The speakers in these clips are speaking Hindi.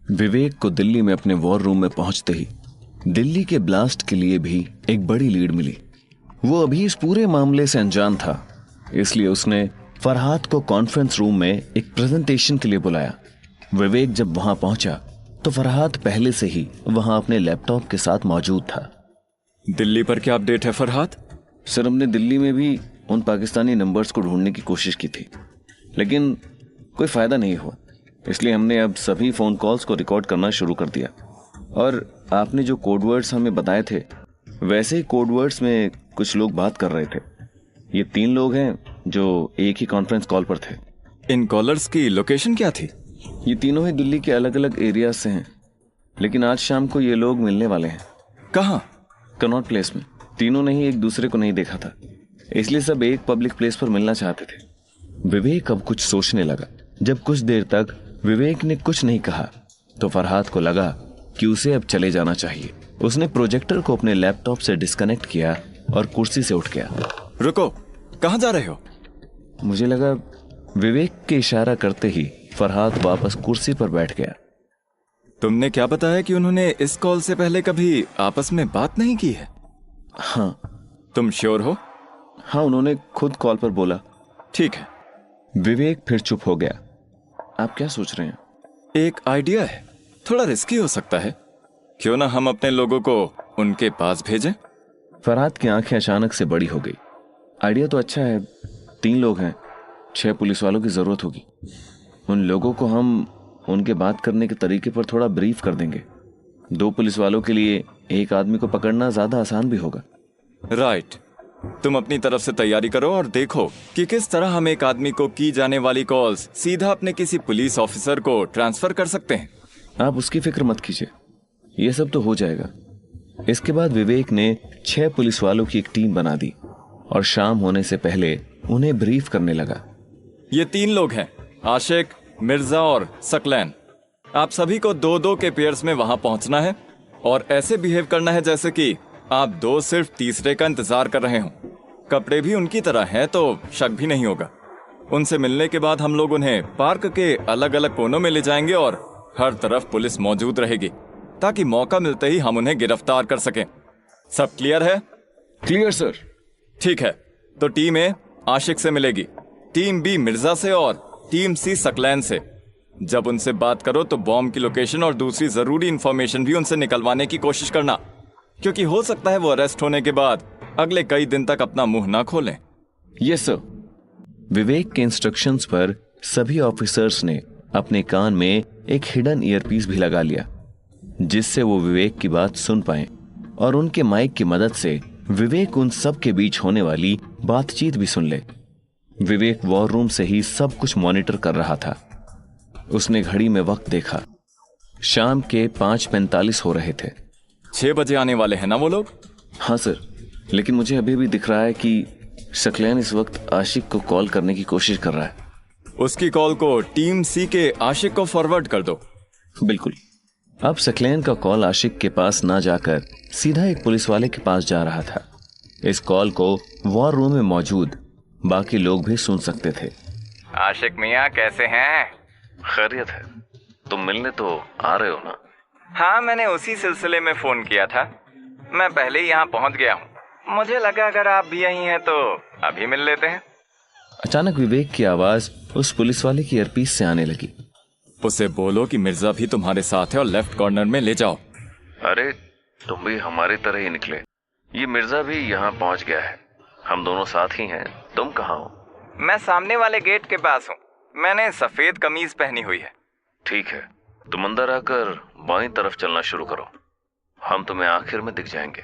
विवेक को दिल्ली में अपने वॉर रूम में पहुंचते ही दिल्ली के ब्लास्ट के लिए भी एक बड़ी लीड मिली। वो अभी इस पूरे मामले से अनजान था, इसलिए उसने फरहाद को कॉन्फ्रेंस रूम में एक प्रेजेंटेशन के लिए बुलाया। विवेक जब वहां पहुंचा तो फरहाद पहले से ही वहां अपने लैपटॉप के साथ मौजूद था। दिल्ली पर क्या अपडेट है फरहाद? सर, हमने दिल्ली में भी उन पाकिस्तानी नंबर्स को ढूंढने की कोशिश की थी, लेकिन कोई फायदा नहीं हुआ। इसलिए हमने अब सभी फोन कॉल्स को रिकॉर्ड करना शुरू कर दिया। और आपने जो कोड वर्ड्स हमें बताए थे, वैसे ही कोड वर्ड्स में कुछ लोग बात कर रहे थे। ये 3 लोग हैं जो एक ही कॉन्फ्रेंस कॉल पर थे। इन कॉलर्स की लोकेशन क्या थी? ये तीनों ही दिल्ली के अलग अलग एरियाज से हैं, लेकिन आज शाम को ये लोग मिलने वाले हैं। कहाँ? कनॉट प्लेस में। तीनों ने ही एक दूसरे को नहीं देखा था, इसलिए सब एक पब्लिक प्लेस पर मिलना चाहते थे। विवेक अब कुछ सोचने लगा। जब कुछ देर तक विवेक ने कुछ नहीं कहा तो फरहाद को लगा कि उसे अब चले जाना चाहिए। उसने प्रोजेक्टर को अपने लैपटॉप से डिस्कनेक्ट किया और कुर्सी से उठ गया। रुको, कहाँ जा रहे हो? मुझे लगा विवेक के इशारा करते ही फरहाद वापस कुर्सी पर बैठ गया। तुमने क्या बताया कि उन्होंने इस कॉल से पहले कभी आपस में बात नहीं की है? हाँ। तुम श्योर हो? हाँ, उन्होंने खुद कॉल पर बोला। ठीक है। विवेक फिर चुप हो गया। आप क्या सोच रहे हैं? एक आइडिया है, थोड़ा रिस्की हो सकता है। क्यों ना हम अपने लोगों को उनके पास भेजें? फरहाद की आंखें अचानक से बड़ी हो गई। आइडिया तो अच्छा है। 3 लोग हैं, 6 पुलिस वालों की जरूरत होगी। उन लोगों को हम उनके बात करने के तरीके पर थोड़ा ब्रीफ कर देंगे। 2 पुलिस वालों के लिए एक आदमी को पकड़ना ज्यादा आसान भी होगा। राइट। तुम अपनी तरफ से तैयारी करो और देखो कि किस तरह हम एक आदमी को की जाने वाली कॉल्स सीधा अपने किसी पुलिस ऑफिसर को ट्रांसफर कर सकते हैं। आप उसकी फिक्र मत कीजिए, ये सब तो हो जाएगा। इसके बाद विवेक ने 6 पुलिस वालों की एक टीम बना दी और शाम होने से पहले उन्हें ब्रीफ करने लगा। ये 3 लोग हैं, आशिक, मिर्जा और सकलैन। आप सभी को 2-2 के पेयर्स में वहां पहुंचना है और ऐसे बिहेव करना है जैसे कि आप 2 सिर्फ तीसरे का इंतजार कर रहे हो। कपड़े भी उनकी तरह हैं तो शक भी नहीं होगा। उनसे मिलने के बाद हम लोग उन्हें पार्क के अलग अलग कोनों में ले जाएंगे और हर तरफ पुलिस मौजूद रहेगी ताकि मौका मिलते ही हम उन्हें गिरफ्तार कर सकें। सब क्लियर है? Clear sir. ठीक है, तो टीम ए आशिक से मिलेगी, टीम बी मिर्जा से और टीम सी सकलैन से। जब उनसे बात करो तो बॉम्ब की लोकेशन और दूसरी जरूरी इंफॉर्मेशन भी उनसे निकलवाने की कोशिश करना, क्योंकि हो सकता है वो अरेस्ट होने के बाद अगले कई दिन तक अपना मुंह ना खोलें। Yes sir. विवेक के इंस्ट्रक्शंस पर सभी ऑफिसर्स ने अपने कान में एक हिडन ईयरपीस भी लगा लिया, जिससे वो विवेक की बात सुन पाए और उनके माइक की मदद से विवेक उन सब के बीच होने वाली बातचीत भी सुन ले। विवेक वॉर रूम से ही सब कुछ मॉनिटर कर रहा था। उसने घड़ी में वक्त देखा। शाम के 5:45 हो रहे थे। 6 बजे आने वाले हैं ना वो लोग? हाँ सर, लेकिन मुझे अभी भी दिख रहा है कि सकलैन इस वक्त आशिक को कॉल करने की कोशिश कर रहा है। उसकी कॉल को टीम सी के आशिक को फॉरवर्ड कर दो। बिल्कुल। अब सकलैन का कॉल आशिक के पास ना जाकर सीधा एक पुलिस वाले के पास जा रहा था। इस कॉल को वॉर रूम में मौजूद बाकी लोग भी सुन सकते थे। आशिक मियाँ, कैसे हैं? खैरियत है। तुम मिलने तो आ रहे हो ना? हाँ, मैंने उसी सिलसिले में फोन किया था। मैं पहले ही यहाँ पहुँच गया हूँ। मुझे लगा अगर आप भी यहीं हैं तो अभी मिल लेते हैं। अचानक विवेक की आवाज उस पुलिस वाले की ईयरपीस से आने लगी। उसे बोलो कि मिर्जा भी तुम्हारे साथ है और लेफ्ट कॉर्नर में ले जाओ। अरे, तुम भी हमारी तरह ही निकले। ये मिर्जा भी यहाँ पहुँच गया है। हम दोनों साथ ही हैं। तुम कहाँ हो? मैं सामने वाले गेट के पास हूँ। मैंने सफेद कमीज पहनी हुई है। ठीक है, तुम अंदर आकर बाईं तरफ चलना शुरू करो। हम तुम्हें आखिर में दिख जाएंगे।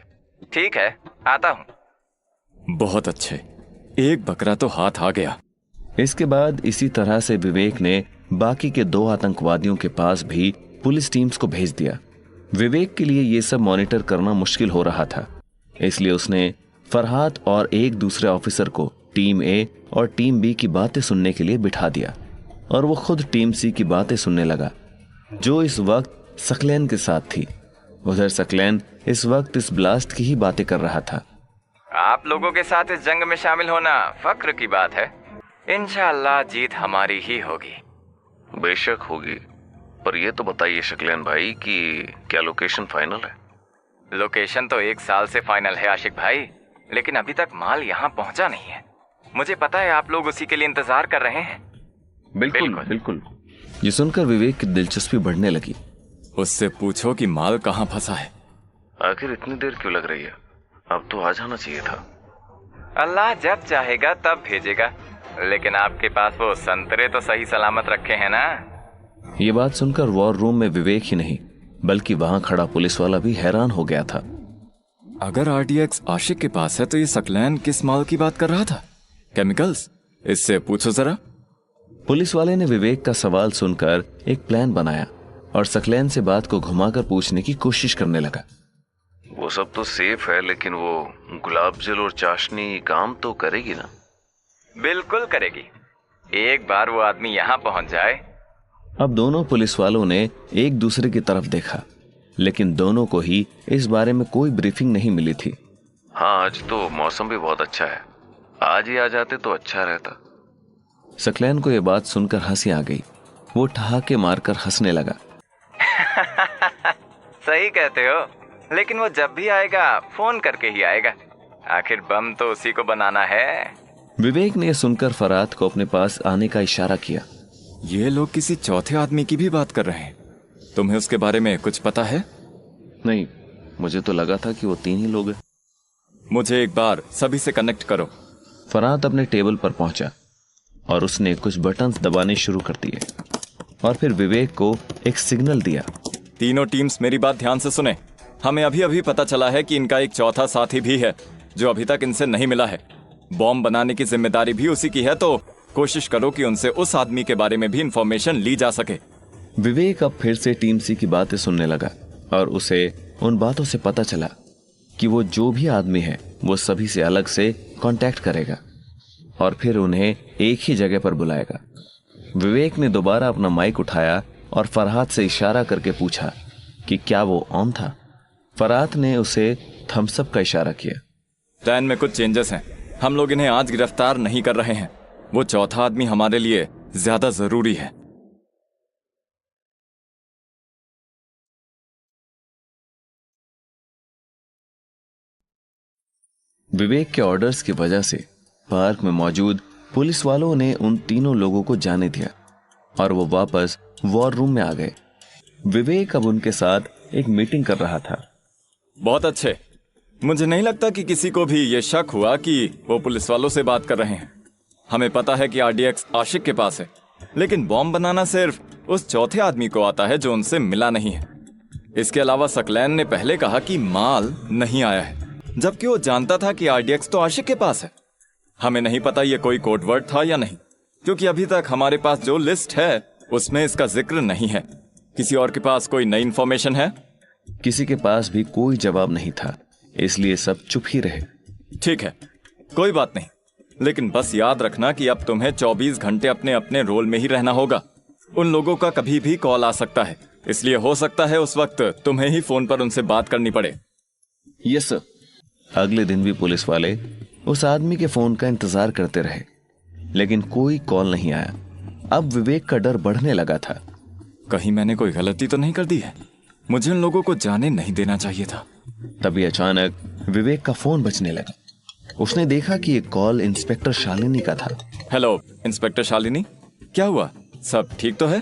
ठीक है, आता हूँ। बहुत अच्छे, एक बकरा तो हाथ आ गया। इसके बाद इसी तरह से विवेक ने बाकी के 2 आतंकवादियों के पास भी पुलिस टीम्स को भेज दिया। विवेक के लिए ये सब मॉनिटर करना मुश्किल हो रहा था, इसलिए उसने फरहाद और एक दूसरे ऑफिसर को टीम ए और टीम बी की बातें सुनने के लिए बिठा दिया और वो खुद टीम सी की बातें सुनने लगा, जो इस वक्त सकलैन के साथ थी। उधर सकलैन इस वक्त इस ब्लास्ट की ही बातें कर रहा था। आप लोगों के साथ इस जंग में शामिल होना फक्र की बात है। इंशाअल्लाह जीत हमारी ही होगी। बेशक होगी, पर ये तो बताइए शकलेन भाई कि क्या लोकेशन फाइनल है? लोकेशन तो 1 साल से फाइनल है आशिक भाई, लेकिन अभी तक माल यहाँ पहुँचा नहीं है। मुझे पता है आप लोग उसी के लिए इंतजार कर रहे हैं। बिल्कुल बिल्कुल। ये सुनकर विवेक की दिलचस्पी बढ़ने लगी। उससे पूछो कि माल कहाँ फंसा है। आखिर इतनी देर क्यों लग रही है? अब तो आ जाना चाहिए था। अल्लाह जब चाहेगा तब भेजेगा, लेकिन आपके पास वो संतरे तो सही सलामत रखे हैं ना? ये बात सुनकर वॉर रूम में विवेक ही नहीं बल्कि वहां खड़ा पुलिस वाला भी हैरान हो गया था। अगर आरडीएक्स आशिक के पास है तो ये सकलैन किस माल की बात कर रहा था? केमिकल्स? इससे पूछो जरा। पुलिस वाले ने विवेक का सवाल सुनकर एक प्लान बनाया और सकलैन से बात को घुमाकर पूछने की कोशिश करने लगा। वो सब तो सेफ है, लेकिन वो गुलाब जल और चाशनी काम तो करेगी ना? बिल्कुल करेगी, एक बार वो आदमी यहाँ पहुंच जाए। अब दोनों पुलिस वालों ने एक दूसरे की तरफ देखा, लेकिन दोनों को ही इस बारे में कोई ब्रीफिंग नहीं मिली थी। हाँ, आज तो मौसम भी बहुत अच्छा है, आज ही आ जाते तो अच्छा रहता। सकलैन को यह बात सुनकर हंसी आ गई। वो ठहाके मारकर हंसने लगा। सही कहते हो, लेकिन वो जब भी आएगा फोन करके ही आएगा। आखिर बम तो उसी को बनाना है। विवेक ने सुनकर फरात को अपने पास आने का इशारा किया। ये लोग किसी चौथे आदमी की भी बात कर रहे हैं। तुम्हें उसके बारे में कुछ पता है? नहीं, मुझे तो लगा था कि वो 3 ही लोग हैं। मुझे एक बार सभी से कनेक्ट करो। फरात अपने टेबल पर पहुंचा और उसने कुछ बटन्स दबाने शुरू कर दिए और फिर विवेक को एक सिग्नल दिया। तीनों टीम्स मेरी बात ध्यान से सुने। हमें अभी अभी पता चला है कि इनका एक चौथा साथी भी है जो अभी तक इनसे नहीं मिला है। बॉम्ब बनाने की जिम्मेदारी भी उसी की है, तो कोशिश करो कि उनसे उस आदमी के बारे में भी इंफॉर्मेशन ली जा सके। विवेक अब फिर से टीम सी की बातें सुनने लगा और उसे उन बातों से पता चला कि वो जो भी आदमी है वो सभी से अलग से कांटेक्ट करेगा और फिर उन्हें एक ही जगह पर बुलाएगा। विवेक ने दोबारा अपना माइक उठाया और फरहात से इशारा करके पूछा कि क्या वो ऑन था। फरहात ने उसे थम्स अप का इशारा किया। प्लान में कुछ चेंजेस हैं। हम लोग इन्हें आज गिरफ्तार नहीं कर रहे हैं। वो चौथा आदमी हमारे लिए ज्यादा जरूरी है। विवेक के ऑर्डर्स की वजह से पार्क में मौजूद पुलिस वालों ने उन तीनों लोगों को जाने दिया और वो वापस वॉर रूम में आ गए। विवेक अब उनके साथ एक मीटिंग कर रहा था। बहुत अच्छे। मुझे नहीं लगता कि किसी को भी ये शक हुआ कि वो पुलिस वालों से बात कर रहे हैं। हमें पता है कि आरडीएक्स आशिक के पास है, लेकिन बॉम्ब बनाना सिर्फ उस चौथे आदमी को आता है जो उनसे मिला नहीं है। इसके अलावा सकलैन ने पहले कहा कि माल नहीं आया है, जबकि वो जानता था कि आरडीएक्स तो आशिक के पास है। हमें नहीं पता ये कोई कोड वर्ड था या नहीं, क्योंकि अभी तक हमारे पास जो लिस्ट है उसमें इसका जिक्र नहीं है। किसी और के पास कोई नई इंफॉर्मेशन है? किसी के पास भी कोई जवाब नहीं था, इसलिए सब चुप ही रहे। ठीक है, कोई बात नहीं, लेकिन बस याद रखना कि अब तुम्हें 24 घंटे अपने अपने रोल में ही रहना होगा। उन लोगों का कभी भी कॉल आ सकता है, इसलिए हो सकता है उस वक्त तुम्हें ही फोन पर उनसे बात करनी पड़े। Yes sir. अगले दिन भी पुलिस वाले उस आदमी के फोन का इंतजार करते रहे, लेकिन कोई कॉल नहीं आया। अब विवेक का डर बढ़ने लगा था। कहीं मैंने कोई गलती तो नहीं कर दी है? मुझे उन लोगों को जाने नहीं देना चाहिए था। तभी अचानक विवेक का फोन बजने लगा। उसने देखा कि एक कॉल इंस्पेक्टर शालिनी का था। हेलो इंस्पेक्टर शालिनी, क्या हुआ? सब ठीक तो है?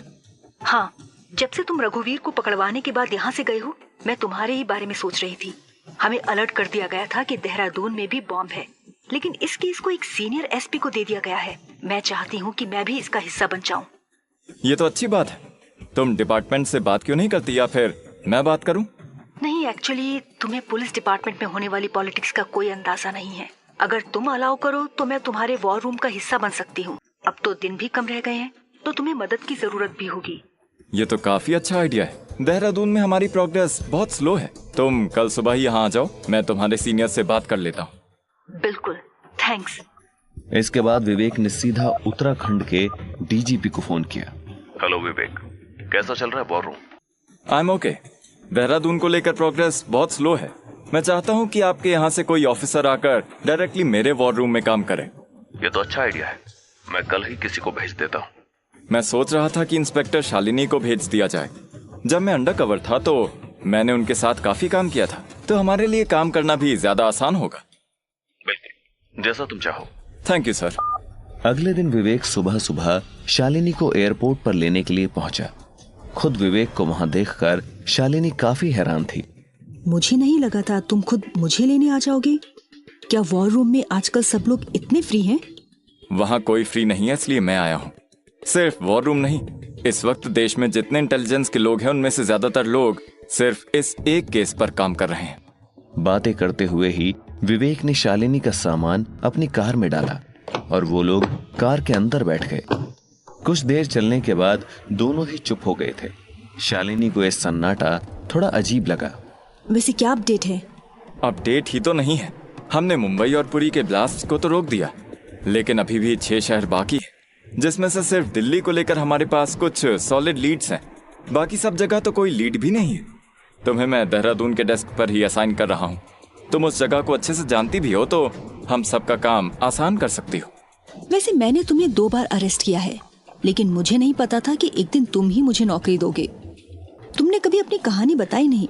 हाँ, जब से तुम रघुवीर को पकड़वाने के बाद यहाँ से गए हो, मैं तुम्हारे ही बारे में सोच रही थी। हमें अलर्ट कर दिया गया था कि देहरादून में भी बॉम्ब है, लेकिन इस केस को एक सीनियर एसपी को दे दिया गया है। मैं चाहती हूँ कि मैं भी इसका हिस्सा बन जाऊँ। ये तो अच्छी बात है। तुम डिपार्टमेंट से बात क्यों नहीं करती, या फिर मैं बात करूं? नहीं, एक्चुअली तुम्हें पुलिस डिपार्टमेंट में होने वाली पॉलिटिक्स का कोई अंदाजा नहीं है। अगर तुम अलाउ करो तो मैं तुम्हारे वॉर रूम का हिस्सा बन सकती हूँ। अब तो दिन भी कम रह गए हैं, तो तुम्हें मदद की जरूरत भी होगी। ये तो काफी अच्छा आइडिया है। देहरादून में हमारी प्रोग्रेस बहुत स्लो है। तुम कल सुबह ही यहाँ आ जाओ, मैं तुम्हारे सीनियर से बात कर लेता हूँ। बिल्कुल, थैंक्स। इसके बाद विवेक ने सीधा उत्तराखंड के डीजीपी को फोन किया। हेलो विवेक, कैसा चल रहा है war room? I am okay. Dehradun को लेकर प्रोग्रेस बहुत स्लो है। मैं चाहता हूँ कि आपके यहाँ से कोई ऑफिसर आकर डायरेक्टली मेरे वॉर रूम में काम करे। ये तो अच्छा आइडिया है, मैं कल ही किसी को भेज देता हूँ। मैं सोच रहा था कि इंस्पेक्टर शालिनी को भेज दिया जाए। जब मैं अंडरकवर था तो मैंने उनके साथ काफी काम किया था, तो हमारे लिए काम करना भी ज्यादा आसान होगा। बिल्कुल, जैसा तुम चाहो। Thank you sir. अगले दिन विवेक सुबह सुबह शालिनी को एयरपोर्ट पर लेने के लिए पहुंचा। खुद विवेक को वहां देखकर शालिनी काफी हैरान थी। मुझे नहीं लगा था तुम खुद मुझे लेने आ जाओगे। क्या वॉर रूम में आजकल सब लोग इतने फ्री हैं? वहां कोई फ्री नहीं है, इसलिए मैं आया हूँ। सिर्फ वॉर रूम नहीं, इस वक्त देश में जितने इंटेलिजेंस के लोग हैं उनमें से ज्यादातर लोग सिर्फ इस एक केस पर काम कर रहे हैं। बातें करते हुए ही विवेक ने शालिनी का सामान अपनी कार में डाला और वो लोग कार के अंदर बैठ गए। कुछ देर चलने के बाद दोनों ही चुप हो गए थे। शालिनी को यह सन्नाटा थोड़ा अजीब लगा। वैसे क्या अपडेट है? अपडेट ही तो नहीं है। हमने मुंबई और पुरी के ब्लास्ट को तो रोक दिया, लेकिन अभी भी 6 शहर बाकी है, जिसमें से सिर्फ दिल्ली को लेकर हमारे पास कुछ सॉलिड लीड्स हैं। बाकी सब जगह तो कोई लीड भी नहीं है। तुम्हें मैं देहरादून के डेस्क पर ही असाइन कर रहा हूँ। तुम उस जगह को अच्छे से जानती भी हो, तो हम सबका काम आसान कर सकती हो। वैसे मैंने तुम्हें 2 बार अरेस्ट किया है, लेकिन मुझे नहीं पता था कि एक दिन तुम ही मुझे नौकरी दोगे। तुमने कभी अपनी कहानी बताई नहीं।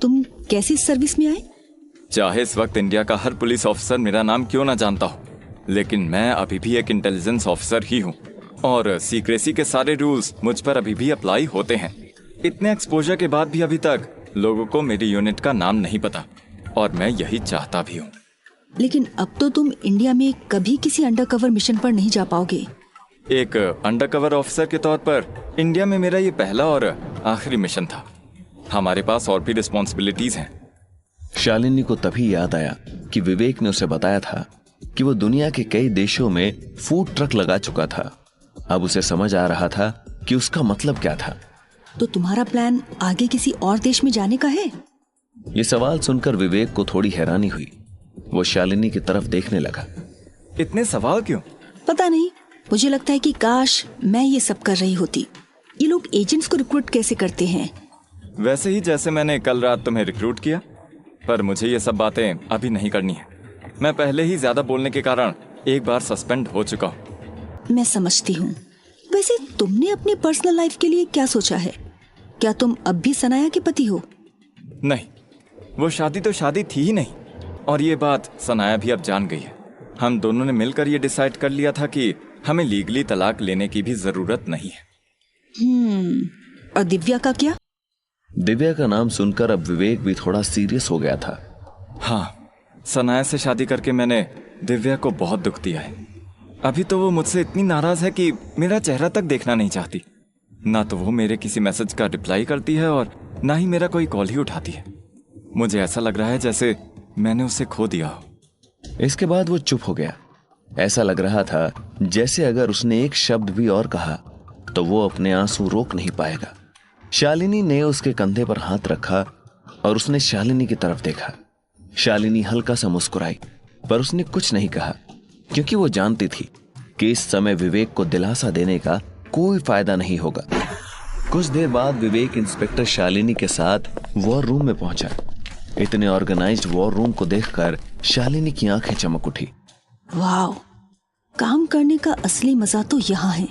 तुम कैसे इस सर्विस में आए? चाहे इस वक्त इंडिया का हर पुलिस ऑफिसर मेरा नाम क्यों ना जानता हो, लेकिन मैं अभी भी एक इंटेलिजेंस ऑफिसर ही हूँ और सीक्रेसी के सारे रूल्स मुझ पर अभी भी अप्लाई होते हैं। इतने एक्सपोजर के बाद भी अभी तक लोगों को मेरी यूनिट का नाम नहीं पता, और मैं यही चाहता भी हूँ। लेकिन अब तो तुम इंडिया में कभी किसी अंडरकवर मिशन पर नहीं जा पाओगे। एक अंडरकवर ऑफिसर के तौर पर इंडिया में मेरा ये पहला और आखिरी मिशन था। हमारे पास और भी रिस्पॉन्सिबिलिटीज हैं। शालिनी को तभी याद आया कि विवेक ने उसे बताया था कि वो दुनिया के कई देशों में फूड ट्रक लगा चुका था। अब उसे समझ आ रहा था कि उसका मतलब क्या था। तो तुम्हारा प्लान आगे किसी और देश में जाने का है? ये सवाल सुनकर विवेक को थोड़ी हैरानी हुई। वो शालिनी की तरफ देखने लगा। इतने सवाल क्यों? पता नहीं, मुझे लगता है कि काश मैं ये सब कर रही होती। ये लोग एजेंट्स को रिक्रूट कैसे करते हैं? वैसे ही जैसे मैंने कल रात तुम्हें रिक्रूट किया, पर मुझे ये सब बातें अभी नहीं करनी है। मैं पहले ही ज्यादा बोलने के कारण एक बार सस्पेंड हो चुका हूँ। मैं समझती हूँ। वैसे तुमने अपनी पर्सनल लाइफ के लिए क्या सोचा है? क्या तुम अब भी सनाया के पति हो? नहीं, वो शादी तो शादी थी ही नहीं, और ये बात सनाया भी अब जान गई है। हम दोनों ने मिलकर ये डिसाइड कर लिया था कि हमें लीगली तलाक लेने की भी जरूरत नहीं है। और दिव्या का क्या? दिव्या का नाम सुनकर अब विवेक भी थोड़ा सीरियस हो गया था। हाँ, सनाया से शादी करके मैंने दिव्या को बहुत दुख दिया है। अभी तो वो मुझसे इतनी नाराज है कि मेरा चेहरा तक देखना नहीं चाहती। ना तो वो मेरे किसी मैसेज का रिप्लाई करती है और ना ही मेरा कोई कॉल ही उठाती है। मुझे ऐसा लग रहा है जैसे मैंने उसे खो दिया हो। इसके बाद वो चुप हो गया। ऐसा लग रहा था जैसे अगर उसने एक शब्द भी और कहा तो वो अपने आंसू रोक नहीं पाएगा। शालिनी ने उसके कंधे पर हाथ रखा और उसने शालिनी की तरफ देखा। शालिनी हल्का सा मुस्कुराई, पर उसने कुछ नहीं कहा, क्योंकि वो जानती थी कि इस समय विवेक को दिलासा देने का कोई फायदा नहीं होगा। कुछ देर बाद विवेक इंस्पेक्टर शालिनी के साथ वॉर रूम में पहुंचा। इतने ऑर्गेनाइज्ड वॉर रूम को देखकर शालिनी की आंखें चमक उठी। वाह, काम करने का असली मजा तो यहाँ है।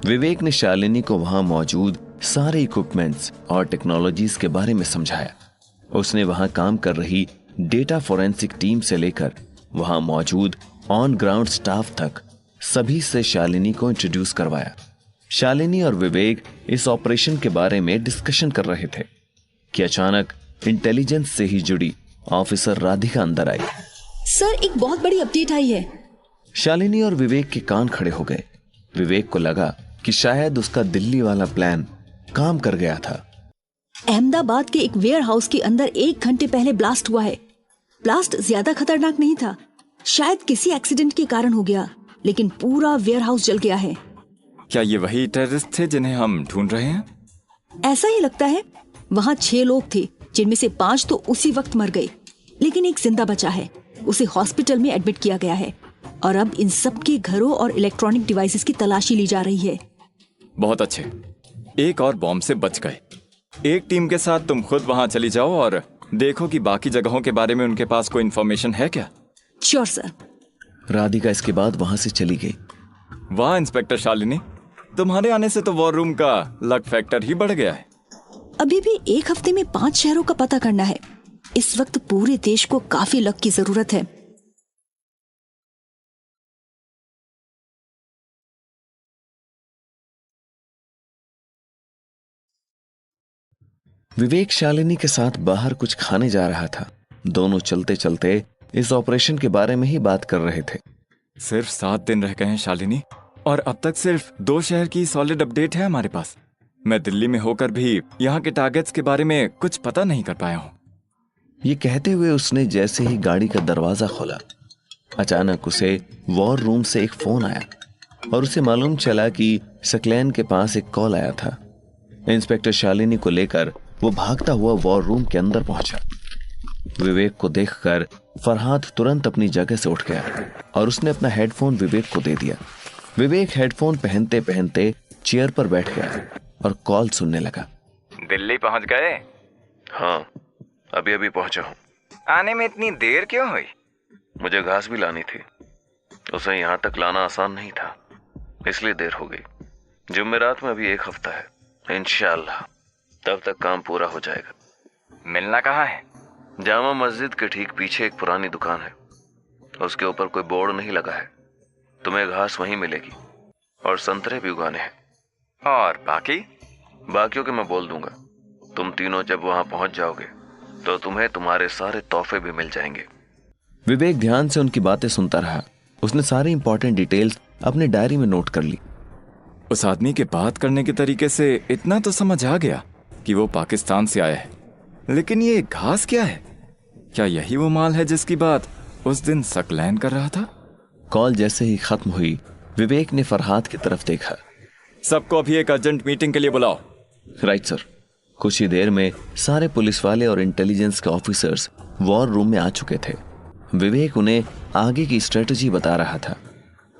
विवेक ने शालिनी को वहां मौजूद सारे इक्विपमेंट्स और टेक्नोलॉजीज के बारे में समझाया। उसने वहां काम कर रही डेटा फोरेंसिक टीम से लेकर वहां मौजूद ऑन ग्राउंड स्टाफ तक सभी से शालिनी को इंट्रोड्यूस करवाया। शालिनी और विवेक इस ऑपरेशन के बारे में डिस्कशन कर रहे थे कि अचानक इंटेलिजेंस से ही जुड़ी ऑफिसर राधिका अंदर आई। सर, एक बहुत बड़ी अपडेट आई है। शालिनी और विवेक के कान खड़े हो गए। विवेक को लगा कि शायद उसका दिल्ली वाला प्लान काम कर गया था। अहमदाबाद के एक वेयर हाउस के अंदर 1 घंटे पहले ब्लास्ट हुआ है। ब्लास्ट ज्यादा खतरनाक नहीं था, शायद किसी एक्सीडेंट के कारण हो गया, लेकिन पूरा वेयर हाउस जल गया है। क्या ये वही टेररिस्ट थे जिन्हें हम ढूंढ रहे हैं? ऐसा ही लगता है। वहाँ 6 लोग थे, जिनमें से 5 तो उसी वक्त मर गए, लेकिन एक जिंदा बचा है। उसे हॉस्पिटल में एडमिट किया गया है और अब इन सब के घरों और इलेक्ट्रॉनिक डिवाइसेस की तलाशी ली जा रही है। बहुत अच्छे, एक और बॉम्ब से बच गए। एक टीम के साथ तुम खुद वहां चली जाओ और देखो कि बाकी जगहों के बारे में उनके पास कोई इन्फॉर्मेशन है क्या। Sure sir. राधिका इसके बाद वहां से चली गई। वाह इंस्पेक्टर शालिनी, तुम्हारे आने से तो वॉर रूम का लक फैक्टर ही बढ़ गया है। अभी भी 1 हफ्ते में 5 शहरों का पता करना है। इस वक्त पूरे देश को काफी लक की जरूरत है। विवेक शालिनी के साथ बाहर कुछ खाने जा रहा था। दोनों चलते चलते इस ऑपरेशन के बारे में ही बात कर रहे थे। सिर्फ 7 दिन रह गए हैं शालिनी, और अब तक सिर्फ 2 शहर की सॉलिड अपडेट है हमारे पास। मैं दिल्ली में होकर भी यहाँ के टारगेट्स के बारे में कुछ पता नहीं कर पाया हूँ। ये कहते हुए उसने जैसे ही गाड़ी का दरवाजा खोला, अचानक उसे वॉर रूम से एक फोन आया और उसे मालूम चला कि सकलैन के पास एक कॉल आया था। इंस्पेक्टर शालिनी को लेकर वो भागता हुआ वॉर रूम के अंदर पहुंचा। विवेक को देखकर फरहाद तुरंत अपनी जगह से उठ गया और उसने अपना हेडफोन विवेक को दे दिया। विवेक हेडफोन पहनते पहनते चेयर पर बैठ गया और कॉल सुनने लगा। दिल्ली पहुंच गए? हाँ, अभी अभी पहुंचा हूँ। आने में इतनी देर क्यों हुई? मुझे घास भी लानी थी, उसे यहाँ तक लाना आसान नहीं था, इसलिए देर हो गई। जुमेरात में अभी 1 हफ्ता है, इंशाअल्लाह तब तक काम पूरा हो जाएगा। मिलना कहाँ है? जामा मस्जिद के ठीक पीछे एक पुरानी दुकान है, उसके ऊपर कोई बोर्ड नहीं लगा है। तुम्हें घास वहीं मिलेगी और संतरे भी उगाने हैं। और बाकियों के मैं बोल दूंगा। तुम तीनों जब वहां पहुंच जाओगे तो तुम्हें तुम्हारे सारे तोहफे भी मिल जाएंगे। विवेक ध्यान से उनकी बातें सुनता रहा। उसने सारी इंपॉर्टेंट डिटेल्स अपने डायरी में नोट कर ली। उस आदमी के बात करने के तरीके से इतना तो समझ आ गया कि वो पाकिस्तान से आया है, लेकिन ये घास क्या है? क्या यही वो माल है जिसकी बात उस दिन सकलैन कर रहा था? कॉल जैसे ही खत्म हुई, विवेक ने फरहाद की तरफ देखा। सबको अभी एक अर्जेंट मीटिंग के लिए बुलाओ। Right sir. कुछ ही देर में सारे पुलिस वाले और इंटेलिजेंस के ऑफिसर्स वॉर रूम में आ चुके थे। विवेक उन्हें आगे की स्ट्रेटजी बता रहा था।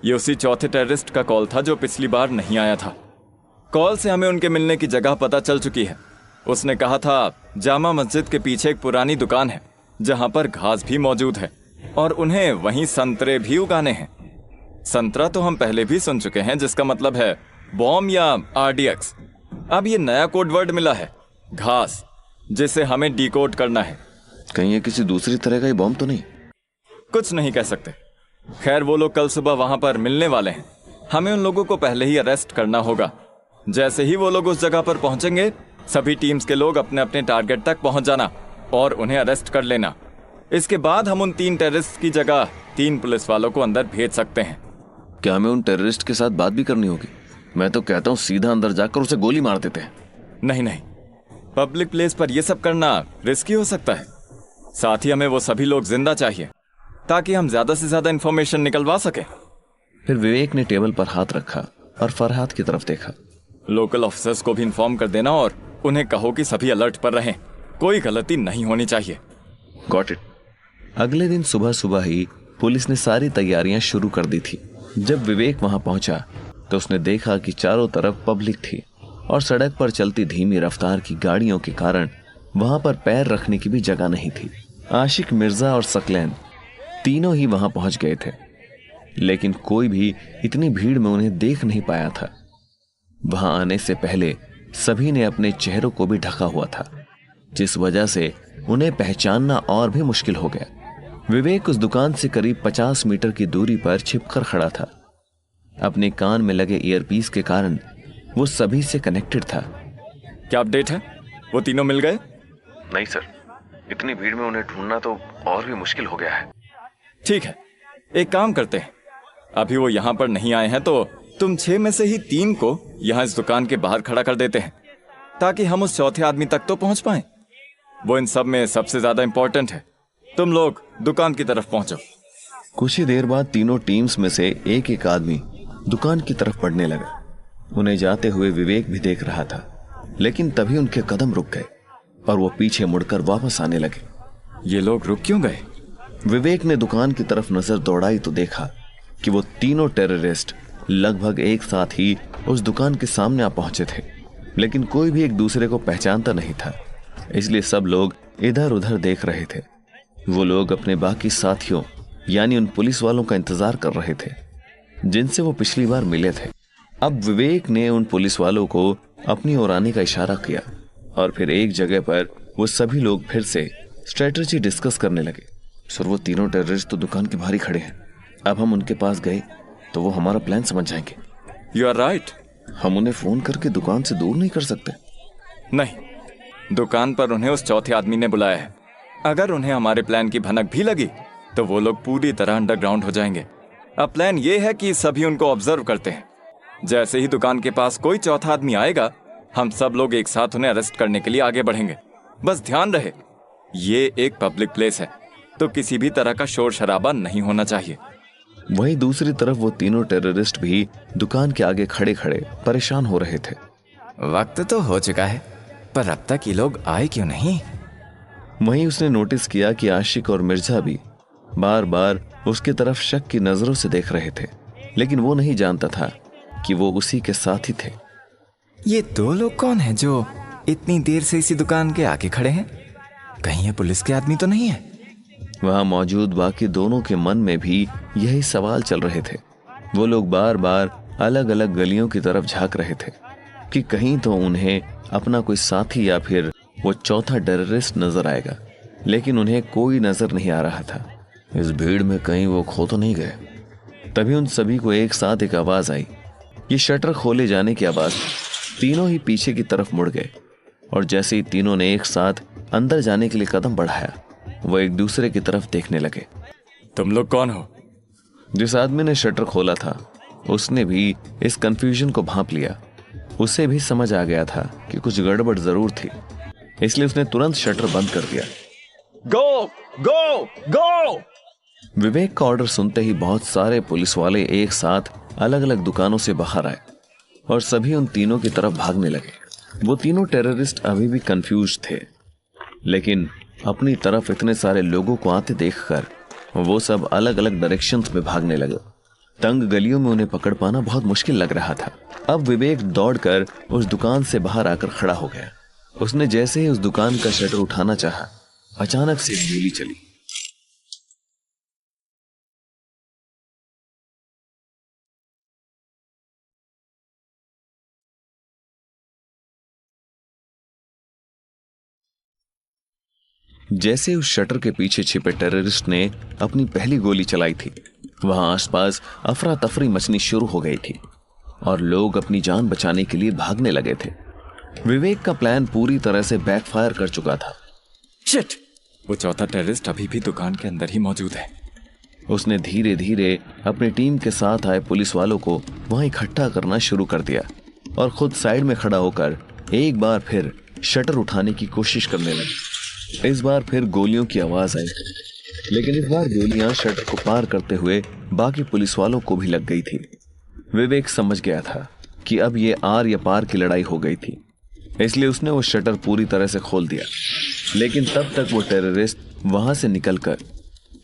ये उसी चौथे टेररिस्ट का कॉल था जो पिछली बार नहीं आया था। कॉल से हमें उनके मिलने की जगह पता चल चुकी है। उसने कहा था जामा मस्जिद के पीछे एक पुरानी दुकान है जहां पर घास भी मौजूद है और उन्हें वहीं संतरे भी उगाने हैं। संतरा तो हम पहले भी सुन चुके हैं, जिसका मतलब है बॉम्ब या RDX। अब ये नया कोड वर्ड मिला है, घास, जिसे हमें डिकोड करना है। कहीं ये किसी दूसरी तरह का ही बॉम्ब तो नहीं? कुछ नहीं कह सकते। खैर, वो लोग कल सुबह वहां पर मिलने वाले हैं। हमें उन लोगों को पहले ही अरेस्ट करना होगा। जैसे ही वो लोग उस जगह पर पहुंचेंगे, सभी टीम्स के लोग अपने अपने टारगेट तक पहुंच जाना और उन्हें अरेस्ट कर लेना। इसके बाद हम उन 3 टेररिस्ट की जगह 3 पुलिस वालों को अंदर भेज सकते हैं। क्या हमें उन टेररिस्ट के साथ बात भी करनी होगी? मैं तो कहता हूँ सीधा अंदर जाकर उसे गोली मार देते हैं। नहीं, पब्लिक प्लेस पर यह सब करना रिस्की हो सकता है। साथ ही हमें वो सभी लोग जिंदा चाहिए ताकि हम ज्यादा से ज्यादा इंफॉर्मेशन निकलवा सके। फिर विवेक ने टेबल पर हाथ रखा और फरहाद की तरफ देखा। लोकल ऑफिसर्स को भी इन्फॉर्म कर देना और उन्हें कहो कि सभी अलर्ट पर रहें। कोई गलती नहीं होनी चाहिए। Got it. अगले दिन सुबह सुबह ही पुलिस ने सारी तैयारियां शुरू कर दी थी। जब विवेक वहां पहुंचा तो उसने देखा कि चारों तरफ पब्लिक थी और सड़क पर चलती धीमी रफ्तार की गाड़ियों के कारण वहां पर पैर रखने की भी जगह नहीं थी। आशिक मिर्जा और सकलैन तीनों ही वहां पहुंच गए थे, लेकिन कोई भी इतनी भीड़ में उन्हें देख नहीं पाया था। वहां आने से पहले सभी ने अपने चेहरों को भी ढका हुआ था, जिस वजह से उन्हें पहचानना और भी मुश्किल हो गया। विवेक उस दुकान से करीब 50 मीटर की दूरी पर छिपकर खड़ा था। अपने कान में लगे ईयरपीस के कारण वो सभी से कनेक्टेड था। क्या अपडेट है? वो तीनों मिल गए? नहीं सर, इतनी भीड़ में उन्हें ढूंढना तो और भी मुश्किल हो गया है। ठीक है, एक काम करते हैं। अभी वो यहाँ पर नहीं आए हैं तो तुम 6 में से ही 3 को यहाँ इस दुकान के बाहर खड़ा कर देते हैं ताकि हम उस चौथे आदमी तक तो पहुंच पाए। वो इन सब में सबसे ज्यादा इंपॉर्टेंट है। तुम लोग दुकान की तरफ पहुंचो। कुछ ही देर बाद तीनों टीम्स में से एक एक आदमी दुकान की तरफ बढ़ने लगा। उन्हें जाते हुए विवेक भी देख रहा था, लेकिन तभी उनके कदम रुक गए और वो पीछे मुड़कर वापस आने लगे। ये लोग रुक क्यों गए? विवेक ने दुकान की तरफ नजर दौड़ाई तो देखा कि वो तीनों टेररिस्ट लगभग एक साथ ही उस दुकान के सामने आ पहुंचे थे, लेकिन कोई भी एक दूसरे को पहचानता नहीं था, इसलिए सब लोग इधर उधर देख रहे थे। वो लोग अपने बाकी साथियों यानी उन पुलिस वालों का इंतजार कर रहे थे जिनसे वो पिछली बार मिले थे। अब विवेक ने उन पुलिस वालों को अपनी ओर आने का इशारा किया और फिर एक जगह पर वो सभी लोग फिर से स्ट्रेटजी डिस्कस करने लगे। सर, वो तीनों टेररिस्ट तो दुकान के बाहर ही खड़े हैं। अब हम उनके पास गए तो वो हमारा प्लान समझ जाएंगे। You are right. हम उन्हें फोन करके दुकान से दूर नहीं कर सकते। नहीं, दुकान पर उन्हें उस चौथे आदमी ने बुलाया है। अगर उन्हें हमारे प्लान की भनक भी लगी तो वो लोग पूरी तरह अंडरग्राउंड हो जाएंगे। अब प्लान ये है कि सभी उनको ऑब्जर्व करते हैं। जैसे ही दुकान के पास कोई चौथा आदमी आएगा, हम सब लोग एक साथ उन्हें अरेस्ट करने के लिए आगे बढ़ेंगे। बस ध्यान रहे, ये एक पब्लिक प्लेस है तो किसी भी तरह का शोर शराबा नहीं होना चाहिए। वहीं दूसरी तरफ वो तीनों टेररिस्ट भी दुकान के आगे खड़े खड़े परेशान हो रहे थे। वक्त तो हो चुका है, पर अब तक ये लोग आए क्यों नहीं? वहीं उसने नोटिस किया कि आशिक और मिर्जा भी बार बार उसकी तरफ शक की नजरों से देख रहे थे, लेकिन वो नहीं जानता था कि वो उसी के साथ ही थे। ये दो लोग कौन हैं जो इतनी देर से इसी दुकान के आगे खड़े हैं? कहीं ये पुलिस के आदमी तो नहीं है? वहां मौजूद बाकी दोनों के मन में भी यही सवाल चल रहे थे। वो लोग बार बार अलग अलग गलियों की तरफ झांक रहे थे कि कहीं तो उन्हें अपना कोई साथी या फिर वो चौथा टेररिस्ट नजर आएगा, लेकिन उन्हें कोई नजर नहीं आ रहा था। इस भीड़ में कहीं वो खो तो नहीं गए। तभी उन सभी को एक साथ एक आवाज आई। ये शटर खोले जाने की आवाज। तीनों ही पीछे की तरफ मुड़ गए और जैसे ही तीनों ने एक साथ अंदर जाने के लिए कदम बढ़ाया, वो एक दूसरे की तरफ देखने लगे। तुम लोग कौन हो? जिस आदमी ने शटर खोला था उसने भी इस कंफ्यूजन को भांप लिया। उसे भी समझ आ गया था कि कुछ गड़बड़ जरूर थी, इसलिए उसने तुरंत शटर बंद कर दिया। गो गो गो! विवेक का ऑर्डर सुनते ही बहुत सारे पुलिस वाले एक साथ अलग अलग दुकानों से बाहर आए और सभी उन तीनों की तरफ भागने लगे। वो तीनों टेररिस्ट अभी भी कंफ्यूज थे, लेकिन अपनी तरफ इतने सारे लोगों को आते देखकर वो सब अलग अलग डायरेक्शंस में भागने लगे। तंग गलियों में उन्हें पकड़ पाना बहुत मुश्किल लग रहा था। अब विवेक दौड़कर उस दुकान से बाहर आकर खड़ा हो गया। उसने जैसे ही उस दुकान का शटर उठाना चाहा, अचानक से एक गोली चली। जैसे उस शटर के पीछे छिपे टेररिस्ट ने अपनी पहली गोली चलाई थी, वहां आसपास अफरा तफरी मचनी शुरू हो गई थी और लोग अपनी जान बचाने के लिए भागने लगे थे। विवेक का प्लान पूरी तरह से बैकफायर कर चुका था। शिट! वो चौथा टेररिस्ट अभी भी दुकान के अंदर ही मौजूद है। उसने धीरे धीरे अपनी टीम के साथ आए पुलिस वालों को वहां इकट्ठा करना शुरू कर दिया और खुद साइड में खड़ा होकर एक बार फिर शटर उठाने की कोशिश करने लगा। इस बार फिर गोलियों की आवाज आई, लेकिन इस बार गोलियां शटर को पार करते हुए बाकी पुलिस वालों को भी लग गई थी। विवेक समझ गया था कि अब ये आर या पार की लड़ाई हो गई थी, इसलिए उसने वो शटर पूरी तरह से खोल दिया। लेकिन तब तक वो टेररिस्ट वहां से निकलकर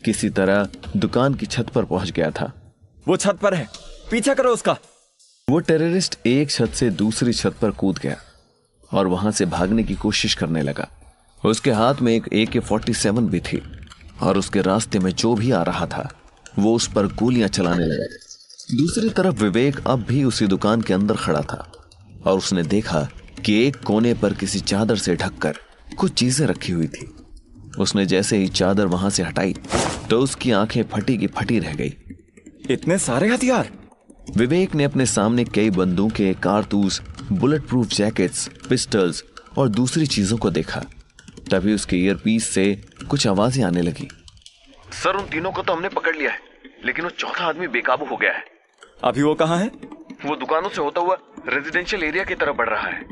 किसी तरह दुकान की छत पर पहुंच गया था। वो छत पर है, पीछा करो उसका। वो टेररिस्ट एक छत से दूसरी छत पर कूद गया और वहां से भागने की कोशिश करने लगा। उसके हाथ में एक AK-47 भी थी और उसके रास्ते में जो भी आ रहा था वो उस पर गोलियां चलाने लगा। दूसरी तरफ विवेक अब भी उसी दुकान के अंदर खड़ा था और उसने देखा कि एक कोने पर किसी चादर से ढककर कुछ चीजें रखी हुई थी। उसने जैसे ही चादर वहां से हटाई तो उसकी आंखें फटी की फटी रह गई। इतने सारे हथियार! विवेक ने अपने सामने कई बंदूकें, कारतूस, बुलेट प्रूफ जैकेट्स, पिस्टल्स और दूसरी चीजों को देखा। तभी उसके ईयरपीस से कुछ आवाजें आने लगी। सर, उन तीनों को तो हमने पकड़ लिया है, लेकिन वो चौथा आदमी बेकाबू हो गया है। अभी वो कहाँ है? वो दुकानों से होता हुआ रेजिडेंशियल एरिया की तरफ बढ़ रहा है।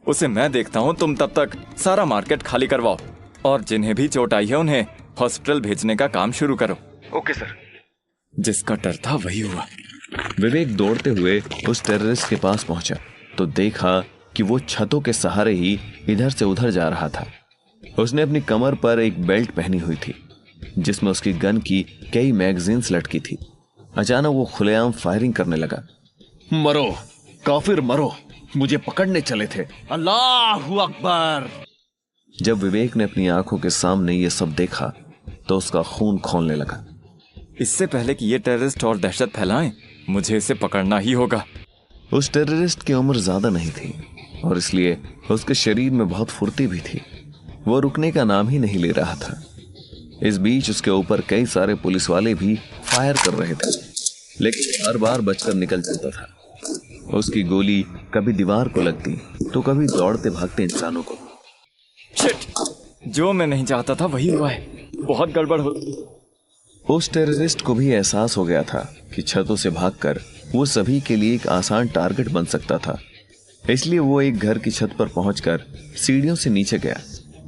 उसे मैं देखता हूँ, तुम तब तक सारा मार्केट खाली करवाओ और जिन्हें भी चोट आई है उन्हें हॉस्पिटल भेजने का काम शुरू करो। Okay sir. जिसका डर था वही हुआ। विवेक दौड़ते हुए उस टेररिस्ट के पास पहुंचा तो देखा कि वो छतों के सहारे ही इधर से उधर जा रहा था। उसने अपनी कमर पर एक बेल्ट पहनी हुई थी जिसमें उसकी गन की कई मैगजीन्स लटकी थी। अचानक वो खुलेआम फायरिंग करने लगा। मरो काफिर मरो, मुझे पकड़ने चले थे। अल्लाहू अकबर! जब विवेक ने अपनी आंखों के सामने ये सब देखा तो उसका खून खौलने लगा। इससे पहले कि ये टेररिस्ट और दहशत फैलाएं, मुझे इसे पकड़ना ही होगा। उस टेररिस्ट की उम्र ज्यादा नहीं थी और इसलिए उसके शरीर में बहुत फुर्ती भी थी। वो रुकने का नाम ही नहीं ले रहा था। इस बीच उसके ऊपर कई सारे पुलिस वाले भी फायर कर रहे थे, लेकिन हर बार बचकर निकल जाता था। उसकी गोली कभी दीवार को लगती तो कभी दौड़ते भागते इंसानों को। शिट! जो मैं नहीं चाहता था वही हुआ है। बहुत गड़बड़ हो। उस टेररिस्ट को भी एहसास हो गया था कि छतों से भागकर वो सभी के लिए एक आसान टारगेट बन सकता था। इसलिए वो एक घर की छत पर पहुंचकर सीढ़ियों से नीचे गया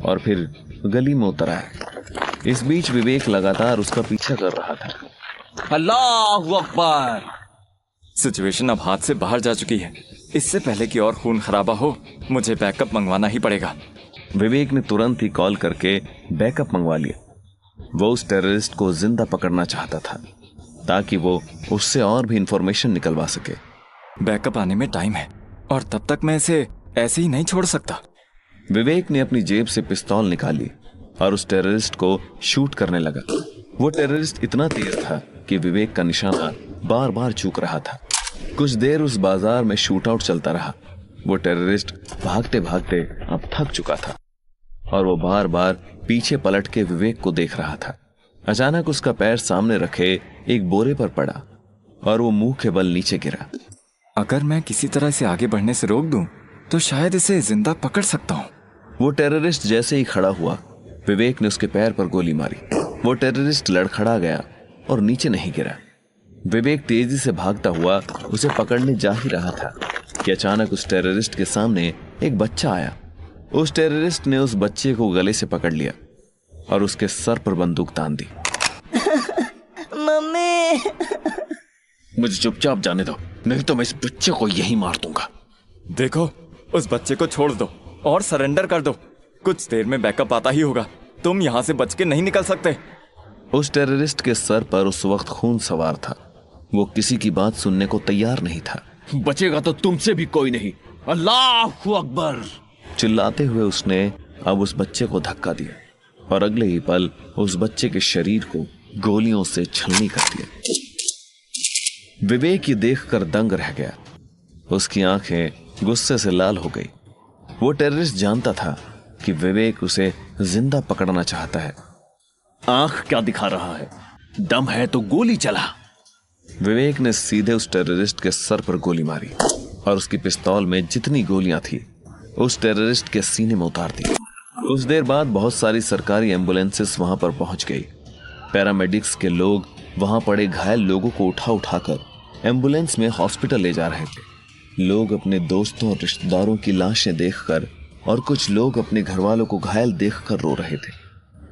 और फिर गली में उतर आया। इस बीच विवेक लगातार उसका पीछा कर रहा था। अल्लाह अकबर। सिचुएशन अब हाथ से बाहर जा चुकी है। इससे पहले कि और खून खराबा हो, मुझे बैकअप मंगवाना ही पड़ेगा। विवेक ने तुरंत ही कॉल करके बैकअप मंगवा लिया। वो उस टेररिस्ट को जिंदा पकड़ना चाहता था ताकि वो उससे और भी इंफॉर्मेशन निकलवा सके। बैकअप आने में टाइम है और तब तक मैं इसे ऐसे ही नहीं छोड़ सकता। विवेक ने अपनी जेब से पिस्तौल निकाली और उस टेररिस्ट को शूट करने लगा। वो टेररिस्ट इतना तेज था कि विवेक का निशाना बार बार चूक रहा था। कुछ देर उस बाजार में शूट आउट चलता रहा। वो टेररिस्ट भागते भागते अब थक चुका था और वो बार बार पीछे पलट के विवेक को देख रहा था। अचानक उसका पैर सामने रखे एक बोरे पर पड़ा और वो मुंह के बल नीचे गिरा। अगर मैं किसी तरह इसे आगे बढ़ने से रोक दूं, तो शायद इसे जिंदा पकड़ सकता हूं। वो टेररिस्ट जैसे ही खड़ा हुआ, विवेक ने उसके पैर पर गोली मारी। वो टेररिस्ट लड़खड़ा गया और नीचे नहीं गिरा। विवेक तेजी से भागता हुआ उसे पकड़ने जा ही रहा था कि अचानक उस टेररिस्ट के सामने एक बच्चा आया। उस टेररिस्ट ने उस बच्चे को गले से पकड़ लिया और उसके सर पर बंदूक तान दी। मम्मी। मुझे चुपचाप जाने दो, नहीं तो मैं इस बच्चे को यही मार दूंगा। देखो, उस बच्चे को छोड़ दो और सरेंडर कर दो। कुछ देर में बैकअप आता ही होगा। तुम यहाँ से बच के नहीं निकल सकते। उस टेररिस्ट के सर पर उस वक्त खून सवार था। वो किसी की बात सुनने को तैयार नहीं था। बचेगा तो तुमसे भी कोई नहीं। अल्लाह अकबर। चिल्लाते हुए उसने अब उस बच्चे को धक्का दिया और अगले ही पल उस बच्चे के शरीर को गोलियों से छलनी कर दिया। विवेक ये देखकर दंग रह गया। उसकी आंखें गुस्से से लाल हो गई। वो टेररिस्ट जानता था कि विवेक उसे जिंदा पकड़ना चाहता है। आंख क्या दिखा रहा है? दम है तो गोली चला। विवेक ने सीधे उस टेररिस्ट के सर पर गोली मारी और उसकी पिस्तौल में जितनी गोलियां थी उस टेररिस्ट के सीने में उतार दी। कुछ देर बाद बहुत सारी सरकारी एम्बुलेंसेस वहां पर पहुंच गई। पैरामेडिक्स के लोग वहां पड़े घायल लोगों को उठा उठाकर एम्बुलेंस में हॉस्पिटल ले जा रहे थे। लोग अपने दोस्तों और रिश्तेदारों की लाशें देखकर और कुछ लोग अपने घर वालों को घायल देखकर रो रहे थे।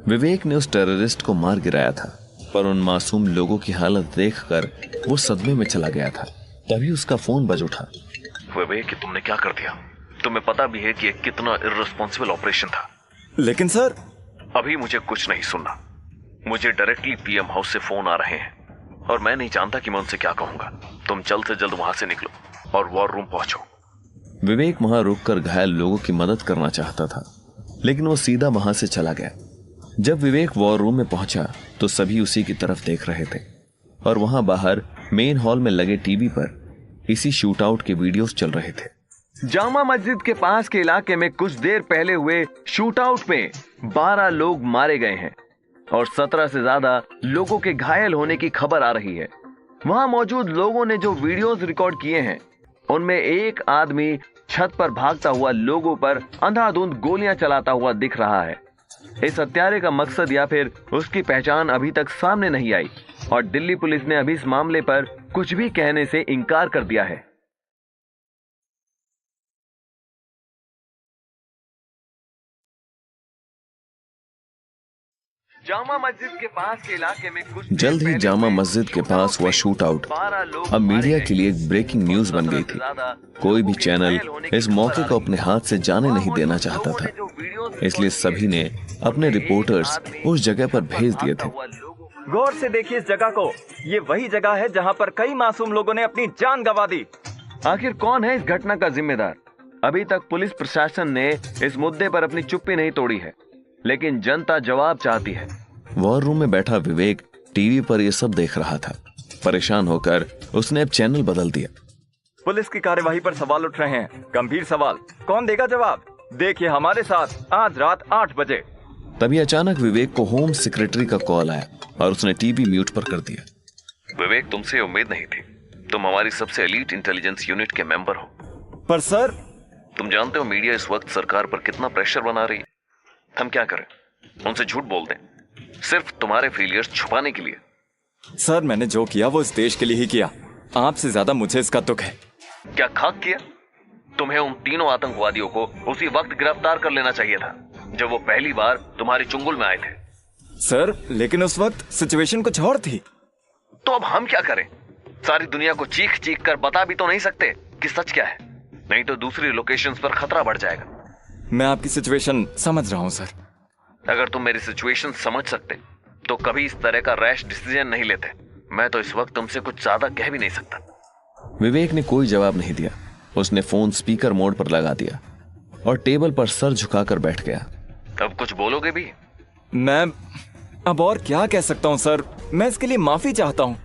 विवेक ने उस टेररिस्ट को मार गिराया था, पर उन मासूम लोगों की हालत देखकर वो सदमे में चला गया था। तभी उसका फोन बज उठा। विवेक, तुमने क्या कर दिया? तुम्हें पता भी है कि यह कितना इर्रेस्पॉन्सिबल ऑपरेशन था। लेकिन सर, अभी मुझे कुछ नहीं सुनना। मुझे डायरेक्टली पीएम हाउस से फोन आ रहे हैं और मैं नहीं जानता कि मैं उनसे क्या कहूंगा। तुम जल्द से जल्द वहां से निकलो और वॉर रूम पहुंचो। विवेक वहां रुककर घायल लोगों की मदद करना चाहता था, लेकिन वो सीधा वहां से चला गया। जब विवेक वॉर रूम में पहुंचा तो सभी उसी की तरफ देख रहे थे और वहां बाहर मेन हॉल में लगे टीवी पर इसी शूट आउट के वीडियोस चल रहे थे। जामा मस्जिद के पास के इलाके में कुछ देर पहले हुए शूट आउट में 12 लोग मारे गए हैं और 17 से ज्यादा लोगों के घायल होने की खबर आ रही है। वहां मौजूद लोगों ने जो वीडियोस रिकॉर्ड किए हैं उनमें एक आदमी छत पर भागता हुआ लोगों पर अंधाधुंध गोलियां चलाता हुआ दिख रहा है। इस हत्यारे का मकसद या फिर उसकी पहचान अभी तक सामने नहीं आई और दिल्ली पुलिस ने अभी इस मामले पर कुछ भी कहने से इनकार कर दिया है। जामा मस्जिद के पास के इलाके में कुछ जल्द ही जामा मस्जिद के पास हुआ शूट आउट अब मीडिया के लिए एक ब्रेकिंग न्यूज बन गई थी। कोई भी चैनल इस मौके को अपने हाथ से जाने नहीं देना चाहता था, इसलिए सभी ने अपने रिपोर्टर्स उस जगह पर भेज दिए थे। गौर से देखिए इस जगह को। ये वही जगह है जहां पर कई मासूम लोगों ने अपनी जान गंवा दी। आखिर कौन है इस घटना का जिम्मेदार? अभी तक पुलिस प्रशासन ने इस मुद्दे पर अपनी चुप्पी नहीं तोड़ी है, लेकिन जनता जवाब चाहती है। वॉर रूम में बैठा विवेक टीवी पर यह सब देख रहा था। परेशान होकर उसने अब चैनल बदल दिया। पुलिस की कार्यवाही पर सवाल उठ रहे हैं, गंभीर सवाल। कौन देगा जवाब? देखिए हमारे साथ आज रात 8 बजे। तभी अचानक विवेक को होम सेक्रेटरी का कॉल आया और उसने टीवी म्यूट पर कर दिया। विवेक, तुमसे उम्मीद नहीं थी। तुम हमारी सबसे एलीट इंटेलिजेंस यूनिट के मेंबर हो। पर सर, तुम जानते हो मीडिया इस वक्त सरकार पर कितना प्रेशर बना रही है। हम क्या करें? उनसे झूठ बोल दें, सिर्फ तुम्हारे फेलियर्स छुपाने के लिए। सर मैंने जो किया वो इस देश के लिए ही किया। आपसे ज्यादा मुझे इसका दुख है। क्या खाक किया? तुम्हें उन तीनों आतंकवादियों को उसी वक्त गिरफ्तार कर लेना चाहिए था जब वो पहली बार तुम्हारी चुंगल में आए थे। सर लेकिन उस वक्त सिचुएशन कुछ और थी। तो अब हम क्या करें? सारी दुनिया को चीख चीख कर बता भी तो नहीं सकते कि सच क्या है, नहीं तो दूसरी लोकेशंस पर खतरा बढ़ जाएगा। मैं आपकी सिचुएशन समझ रहा हूँ सर। अगर तुम मेरी सिचुएशन समझ सकते तो कभी इस तरह का रैश डिसीजन नहीं लेते। मैं तो इस वक्त तुमसे कुछ ज्यादा कह भी नहीं सकता। विवेक ने कोई जवाब नहीं दिया। उसने फोन स्पीकर मोड पर लगा दिया और टेबल पर सर झुकाकर बैठ गया। अब कुछ बोलोगे भी? मैं अब और क्या कह सकता हूँ सर। मैं इसके लिए माफी चाहता हूँ।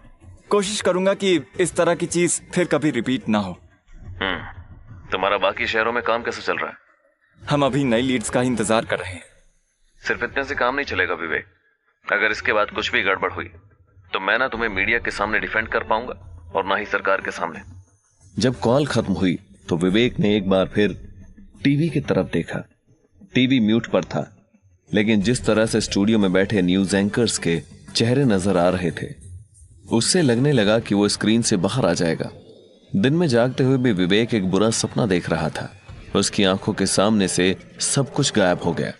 कोशिश करूंगा कि इस तरह की चीज फिर कभी रिपीट ना हो। तुम्हारा बाकी शहरों में काम कैसे चल रहा है? हम अभी नई लीड्स का ही इंतजार कर रहे हैं। सिर्फ इतने से काम नहीं चलेगा विवेक। अगर इसके बाद कुछ भी गड़बड़ हुई तो मैं ना तुम्हें मीडिया के सामने डिफेंड कर पाऊंगा और ना ही सरकार के सामने। जब कॉल खत्म हुई तो विवेक ने एक बार फिर टीवी की तरफ देखा। टीवी म्यूट पर था, लेकिन जिस तरह से स्टूडियो में बैठे न्यूज एंकर्स के चेहरे नजर आ रहे थे, उससे लगने लगा कि वो स्क्रीन से बाहर आ जाएगा। दिन में जागते हुए भी विवेक एक बुरा सपना देख रहा था। उसकी आंखों के सामने से सब कुछ गायब हो गया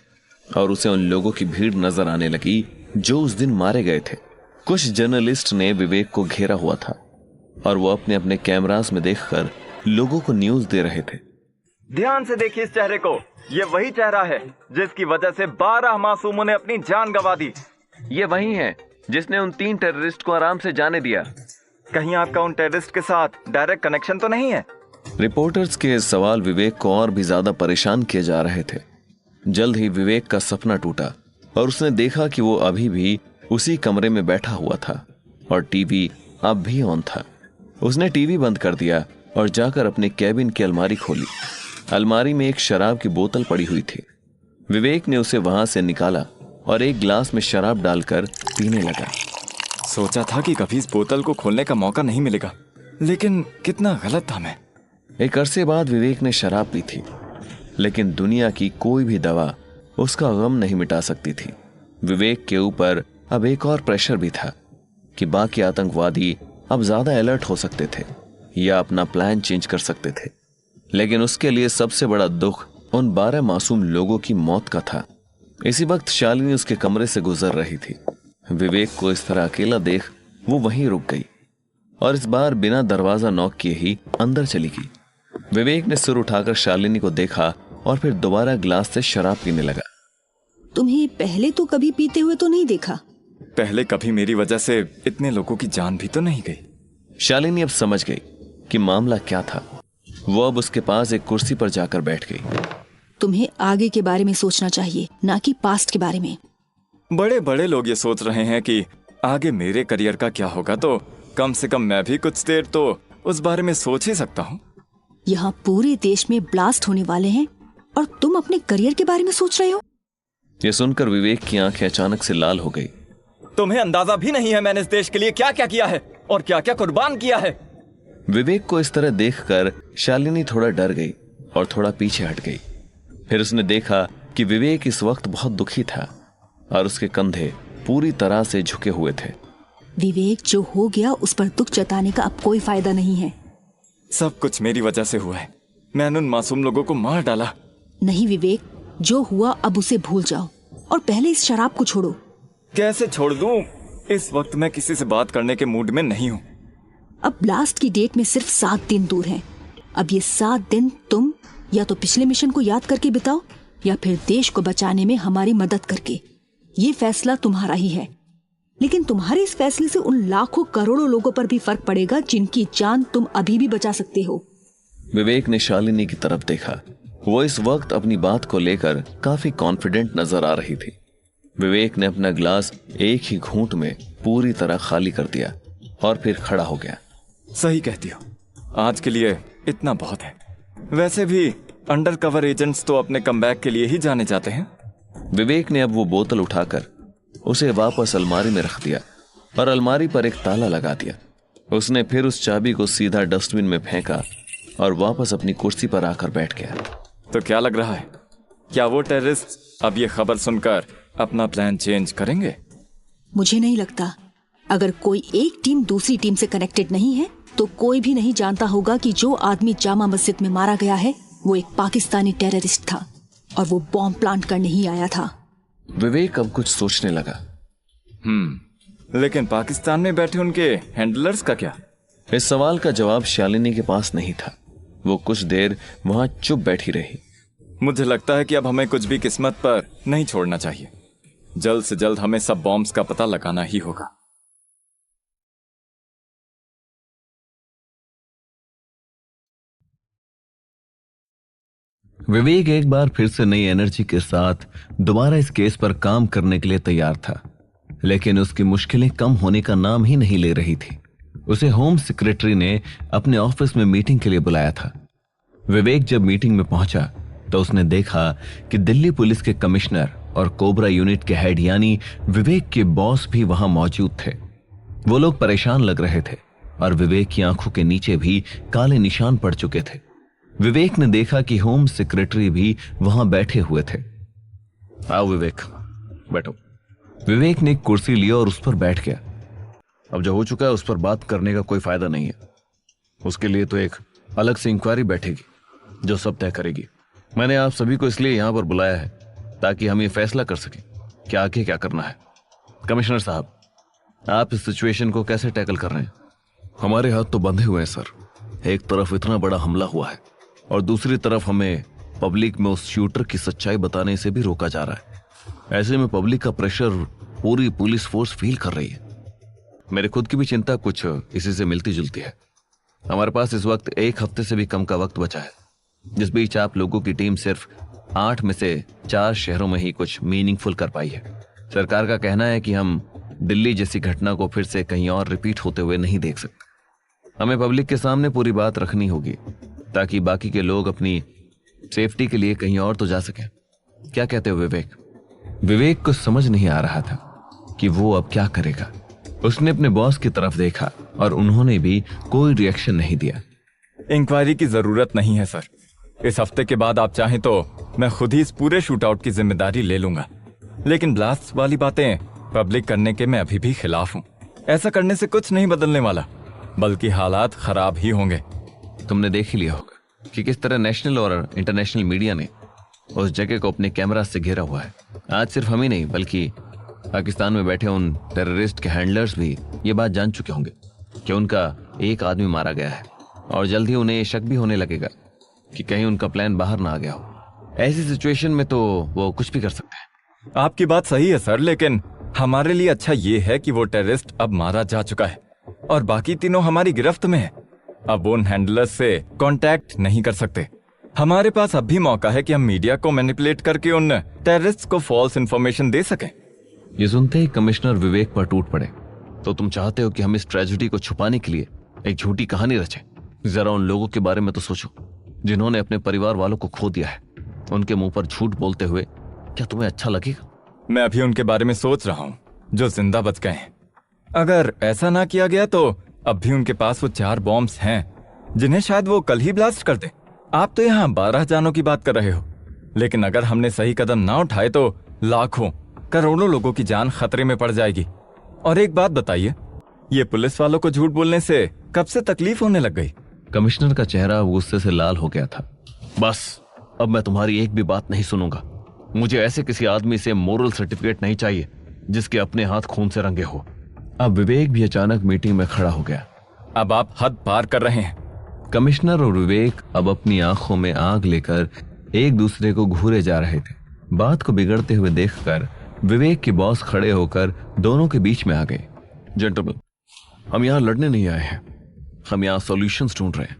और उसे उन लोगों की भीड़ नजर आने लगी जो उस दिन मारे गए थे। कुछ जर्नलिस्ट ने विवेक को घेरा हुआ था और वो अपने अपने कैमरास में देखकर लोगों को न्यूज दे रहे थे। ध्यान से देखिए इस चेहरे को। ये वही चेहरा है जिसकी वजह से 12 मासूमों ने अपनी जान गंवा दी। ये वही है जिसने उन 3 टेररिस्ट को आराम से जाने दिया। कहीं आपका उन टेररिस्ट के साथ डायरेक्ट कनेक्शन तो नहीं है? रिपोर्टर्स के सवाल विवेक को और भी ज्यादा परेशान किए जा रहे थे। जल्द ही विवेक का सपना टूटा और उसने देखा कि वो अभी भी उसी कमरे में बैठा हुआ था और टीवी अब भी ऑन था। उसने टीवी बंद कर दिया और जाकर अपने कैबिन की अलमारी खोली। अलमारी में एक शराब की बोतल पड़ी हुई थी। विवेक ने उसे वहां से निकाला और एक गिलास में शराब डालकर पीने लगा। सोचा था कि कभी इस बोतल को खोलने का मौका नहीं मिलेगा, लेकिन कितना गलत था मैं। एक अरसे बाद विवेक ने शराब पी थी, लेकिन दुनिया की कोई भी दवा उसका गम नहीं मिटा सकती थी। विवेक के ऊपर अब एक और प्रेशर भी था कि बाकी आतंकवादी अब ज्यादा अलर्ट हो सकते थे या अपना प्लान चेंज कर सकते थे, लेकिन उसके लिए सबसे बड़ा दुख उन 12 मासूम लोगों की मौत का था। इसी वक्त शालिनी उसके कमरे से गुजर रही थी। विवेक को इस तरह अकेला देख वो वहीं रुक गई और इस बार बिना दरवाजा नॉक किए ही अंदर चली गई। विवेक ने सिर उठाकर शालिनी को देखा और फिर दोबारा गिलास से शराब पीने लगा। तुम्हें पहले तो कभी पीते हुए तो नहीं देखा। पहले कभी मेरी वजह से इतने लोगों की जान भी तो नहीं गई। शालिनी अब समझ गई कि मामला क्या था। वो अब उसके पास एक कुर्सी पर जाकर बैठ गई। तुम्हें आगे के बारे में सोचना चाहिए, ना कि पास्ट के बारे में। बड़े बड़े लोग ये सोच रहे हैं कि आगे मेरे करियर का क्या होगा, तो कम से कम मैं भी कुछ देर तो उस बारे में सोच ही सकता हूँ। यहाँ पूरे देश में ब्लास्ट होने वाले हैं और तुम अपने करियर के बारे में सोच रहे हो। यह सुनकर विवेक की आंखें अचानक से लाल हो गई। तुम्हें अंदाजा भी नहीं है मैंने इस देश के लिए क्या क्या किया है और क्या क्या कुर्बान किया है। विवेक को इस तरह देखकर शालिनी थोड़ा डर गई और थोड़ा पीछे हट गई। फिर उसने देखा कि विवेक इस वक्त बहुत दुखी था और उसके कंधे पूरी तरह से झुके हुए थे। विवेक, जो हो गया उस पर दुख जताने का अब कोई फायदा नहीं है। सब कुछ मेरी वजह से हुआ है। मैंने उन मासूम लोगों को मार डाला। नहीं विवेक, जो हुआ अब उसे भूल जाओ और पहले इस शराब को छोड़ो। कैसे छोड़ दूं? इस वक्त मैं किसी से बात करने के मूड में नहीं हूँ। अब ब्लास्ट की डेट में सिर्फ 7 दिन दूर हैं। अब ये 7 दिन तुम या तो पिछले मिशन को याद करके बिताओ या फिर देश को बचाने में हमारी मदद करके। ये फैसला तुम्हारा ही है, लेकिन तुम्हारे इस फैसले से उन लाखों करोड़ों लोगों पर भी फर्क पड़ेगा जिनकी जान तुम अभी भी बचा सकते हो। विवेक ने शालिनी की तरफ देखा। वो इस वक्त अपनी बात को लेकर काफी कॉन्फिडेंट नजर आ रही थी। विवेक ने अपना गिलास एक ही घूंट में पूरी तरह खाली कर दिया और फिर खड़ा हो गया। सही कहती हो, आज के लिए इतना बहुत है। वैसे भी अंडर कवर एजेंट्स तो अपने कमबैक के लिए ही जाने जाते हैं। विवेक ने अब वो बोतल उठाकर उसे वापस अलमारी में रख दिया और अलमारी पर एक ताला लगा दिया। उसने फिर उस चाबी को सीधा डस्टबिन में फेंका और वापस अपनी कुर्सी पर आकर बैठ गया। तो क्या लग रहा है, क्या वो टेररिस्ट अब ये खबर सुनकर अपना प्लान चेंज करेंगे? मुझे नहीं लगता। अगर कोई एक टीम दूसरी टीम से कनेक्टेड नहीं है तो कोई भी नहीं जानता होगा कि जो आदमी जामा मस्जिद में मारा गया है वो एक पाकिस्तानी टेररिस्ट था और वो बॉम्ब प्लांट करने ही आया था। विवेक अब कुछ सोचने लगा। लेकिन पाकिस्तान में बैठे उनके हैंडलर्स का क्या? इस सवाल का जवाब शालिनी के पास नहीं था। वो कुछ देर वहां चुप बैठी रही। मुझे लगता है कि अब हमें कुछ भी किस्मत पर नहीं छोड़ना चाहिए। जल्द से जल्द हमें सब बॉम्ब्स का पता लगाना ही होगा। विवेक एक बार फिर से नई एनर्जी के साथ दोबारा इस केस पर काम करने के लिए तैयार था, लेकिन उसकी मुश्किलें कम होने का नाम ही नहीं ले रही थी। उसे होम सेक्रेटरी ने अपने ऑफिस में मीटिंग के लिए बुलाया था। विवेक जब मीटिंग में पहुंचा तो उसने देखा कि दिल्ली पुलिस के कमिश्नर और कोबरा यूनिट के हेड यानी विवेक के बॉस भी वहां मौजूद थे। वो लोग परेशान लग रहे थे और विवेक की आंखों के नीचे भी काले निशान पड़ चुके थे। विवेक ने देखा कि होम सेक्रेटरी भी वहां बैठे हुए थे। आओ विवेक, बैठो। विवेक ने एक कुर्सी ली और उस पर बैठ गया। अब जो हो चुका है उस पर बात करने का कोई फायदा नहीं है। उसके लिए तो एक अलग से इंक्वायरी बैठेगी जो सब तय करेगी। मैंने आप सभी को इसलिए यहां पर बुलाया है ताकि हम ये फैसला कर सकें कि आगे क्या करना है। कमिश्नर साहब, आप इस सिचुएशन को कैसे टैकल कर रहे हैं? हमारे हाथ तो बंधे हुए हैं सर। एक तरफ इतना बड़ा हमला हुआ है और दूसरी तरफ हमें पब्लिक में उस शूटर की सच्चाई बताने से भी रोका जा रहा है। ऐसे में पब्लिक का प्रेशर पूरी पुलिस फोर्स फील कर रही है। मेरे खुद की भी चिंता कुछ इसी से मिलती जुलती है। हमारे पास इस वक्त 1 हफ्ते से भी कम का वक्त बचा है, जिस बीच आप लोगों की टीम सिर्फ 8 में से 4 शहरों में ही कुछ मीनिंगफुल कर पाई है। सरकार का कहना है कि हम दिल्ली जैसी घटना को फिर से कहीं और रिपीट होते हुए नहीं देख सकते। हमें पब्लिक के सामने पूरी बात रखनी होगी ताकि बाकी के लोग अपनी सेफ्टी के लिए कहीं और तो जा सकें। क्या कहते हो विवेक? विवेक को समझ नहीं आ रहा था कि वो अब क्या करेगा। उसने अपने बॉस की तरफ देखा और उन्होंने भी कोई रिएक्शन नहीं दिया। इंक्वायरी की जरूरत नहीं है सर। इस हफ्ते के बाद आप चाहें तो मैं खुद ही इस पूरे शूटआउट की जिम्मेदारी ले लूंगा, लेकिन ब्लास्ट वाली बातें पब्लिक करने के मैं अभी भी खिलाफ हूँ। ऐसा करने से कुछ नहीं बदलने वाला, बल्कि हालात खराब ही होंगे। तुमने देख ही लिया होगा कि किस तरह नेशनल और इंटरनेशनल मीडिया ने उस जगह को अपने कैमरा से घेरा हुआ है। आज सिर्फ हम ही नहीं बल्कि पाकिस्तान में बैठे उन टेररिस्ट के हैंडलर्स भी ये बात जान चुके होंगे कि उनका एक आदमी मारा गया है और जल्द ही उन्हें ये शक भी होने लगेगा कि कहीं उनका प्लान बाहर ना आ गया हो। ऐसी सिचुएशन में तो वो कुछ भी कर सकते हैं। आपकी बात सही है सर, लेकिन हमारे लिए अच्छा ये है कि वो टेररिस्ट अब मारा जा चुका है और बाकी तीनों हमारी गिरफ्त में है। अब वो उन हैंडलर्स से कांटेक्ट नहीं कर सकते। हमारे पास अब भी मौका है कि हम मीडिया को मैनिपुलेट करके उन टेररिस्ट को फॉल्स इंफॉर्मेशन दे सकें। ये सुनते ही कमिश्नर विवेक पर टूट पड़े। तो तुम चाहते हो कि हम इस ट्रेजेडी को छुपाने के लिए एक झूठी कहानी रचें? जरा उन लोगों के बारे में तो सोचो जिन्होंने अपने परिवार वालों को खो दिया है। उनके मुंह पर झूठ बोलते हुए क्या तुम्हें अच्छा लगेगा? मैं अभी उनके बारे में सोच रहा हूँ जो जिंदा बच गए हैं। अगर ऐसा ना किया गया तो अब भी उनके पास वो 4 बॉम्ब्स हैं जिन्हें शायद वो कल ही ब्लास्ट कर दे। आप तो यहाँ 12 जानों की बात कर रहे हो, लेकिन अगर हमने सही कदम ना उठाए तो लाखों करोड़ों लोगों की जान खतरे में पड़ जाएगी। और एक बात बताइए, ये पुलिस वालों को झूठ बोलने से कब से तकलीफ होने लग गई? कमिश्नर का चेहरा गुस्से से लाल हो गया था। बस अब मैं तुम्हारी एक भी बात नहीं सुनूंगा। मुझे ऐसे किसी आदमी से मोरल सर्टिफिकेट नहीं चाहिए जिसके अपने हाथ खून से रंगे हो। अब विवेक भी अचानक मीटिंग में खड़ा हो गया। अब आप हद पार कर रहे हैं। कमिश्नर और विवेक अब अपनी आंखों में आग लेकर एक दूसरे को घूरे जा रहे थे। बात को बिगड़ते हुए देखकर विवेक के बॉस खड़े होकर दोनों के बीच में आ गए। जेंटलमैन, हम यहाँ लड़ने नहीं आए हैं, हम यहाँ सॉल्यूशंस ढूंढ रहे हैं।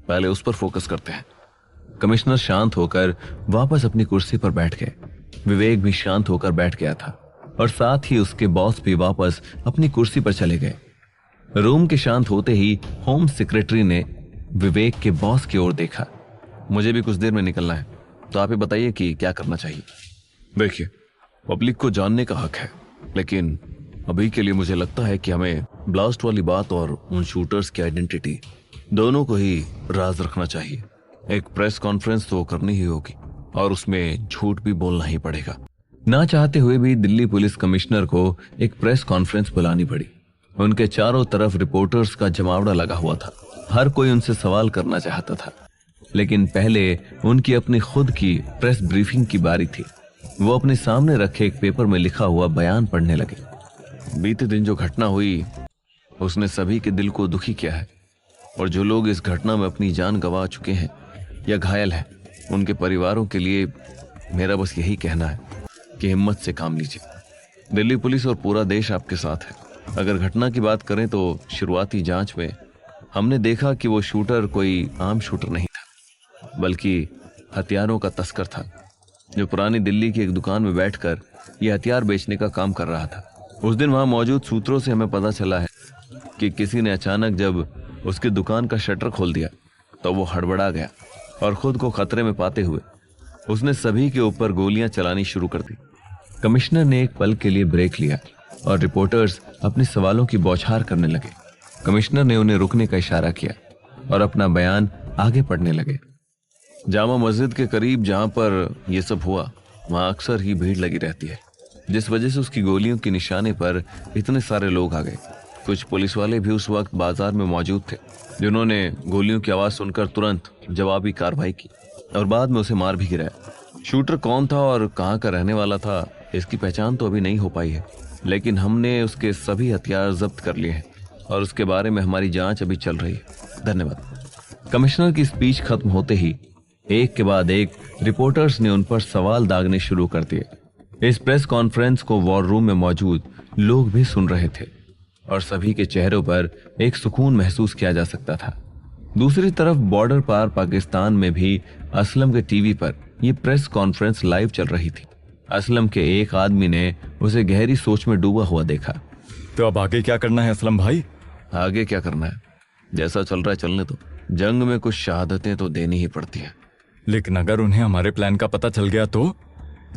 पहले उस पर फोकस करते हैं। कमिश्नर शांत होकर वापस अपनी कुर्सी पर बैठ गए। विवेक भी शांत होकर बैठ गया था और साथ ही उसके बॉस भी वापस अपनी कुर्सी पर चले गए। रूम के शांत होते ही होम सेक्रेटरी ने विवेक के बॉस की ओर देखा। मुझे भी कुछ देर में निकलना है, तो आप ही बताइए कि क्या करना चाहिए। देखिए, पब्लिक को जानने का हक है, लेकिन अभी के लिए मुझे लगता है कि हमें ब्लास्ट वाली बात और उन शूटर्स की आइडेंटिटी दोनों को ही राज रखना चाहिए। एक प्रेस कॉन्फ्रेंस तो करनी ही होगी और उसमें झूठ भी बोलना ही पड़ेगा। ना चाहते हुए भी दिल्ली पुलिस कमिश्नर को एक प्रेस कॉन्फ्रेंस बुलानी पड़ी। उनके चारों तरफ रिपोर्टर्स का जमावड़ा लगा हुआ था। हर कोई उनसे सवाल करना चाहता था, लेकिन पहले उनकी अपनी खुद की प्रेस ब्रीफिंग की बारी थी। वो अपने सामने रखे एक पेपर में लिखा हुआ बयान पढ़ने लगे। बीते दिन जो घटना हुई उसने सभी के दिल को दुखी किया है, और जो लोग इस घटना में अपनी जान गंवा चुके हैं या घायल हैं, उनके परिवारों के लिए मेरा बस यही कहना है कि हिम्मत से काम लीजिए। दिल्ली पुलिस और पूरा देश आपके साथ है। अगर घटना की बात करें तो शुरुआती जांच में हमने देखा कि वो शूटर कोई आम शूटर नहीं था, बल्कि हथियारों का तस्कर था, जो पुरानी दिल्ली की एक दुकान में बैठकर ये हथियार बेचने का काम कर रहा था। उस दिन वहां मौजूद सूत्रों से हमें पता चला है कि किसी ने अचानक जब उसकी दुकान का शटर खोल दिया तो वो हड़बड़ा गया और खुद को खतरे में पाते हुए उसने सभी के ऊपर गोलियां चलानी शुरू कर दी। कमिश्नर ने एक पल के लिए ब्रेक लिया और रिपोर्टर्स अपने सवालों की बौछार करने लगे। कमिश्नर ने उन्हें रुकने का इशारा किया और अपना बयान आगे पढ़ने लगे। जामा मस्जिद के करीब जहां पर यह सब हुआ, वहां अक्सर ही भीड़ लगी रहती है, जिस वजह से उसकी गोलियों के निशाने पर इतने सारे लोग आ गए। कुछ पुलिस वाले भी उस वक्त बाजार में मौजूद थे, जिन्होंने गोलियों की आवाज सुनकर तुरंत जवाबी कार्रवाई की और बाद में उसे मार भी गिराया। शूटर कौन था और कहां का रहने वाला था, इसकी पहचान तो अभी नहीं हो पाई है, लेकिन हमने उसके सभी हथियार जब्त कर लिए हैं और उसके बारे में हमारी जांच अभी चल रही है। धन्यवाद। कमिश्नर की स्पीच खत्म होते ही एक के बाद एक रिपोर्टर्स ने उन पर सवाल दागने शुरू कर दिए। इस प्रेस कॉन्फ्रेंस को वॉर रूम में मौजूद लोग भी सुन रहे थे और सभी के चेहरों पर एक सुकून महसूस किया जा सकता था। दूसरी तरफ बॉर्डर पार पाकिस्तान में भी असलम के टीवी पर यह प्रेस कॉन्फ्रेंस लाइव चल रही थी। असलम के एक आदमी ने उसे गहरी सोच में डूबा हुआ देखा। तो अब आगे क्या करना है असलम भाई? आगे क्या करना है, जैसा चल रहा है चलने दो। जंग में कुछ शहादतें तो देनी ही पड़ती है। लेकिन अगर उन्हें हमारे प्लान का पता चल गया तो?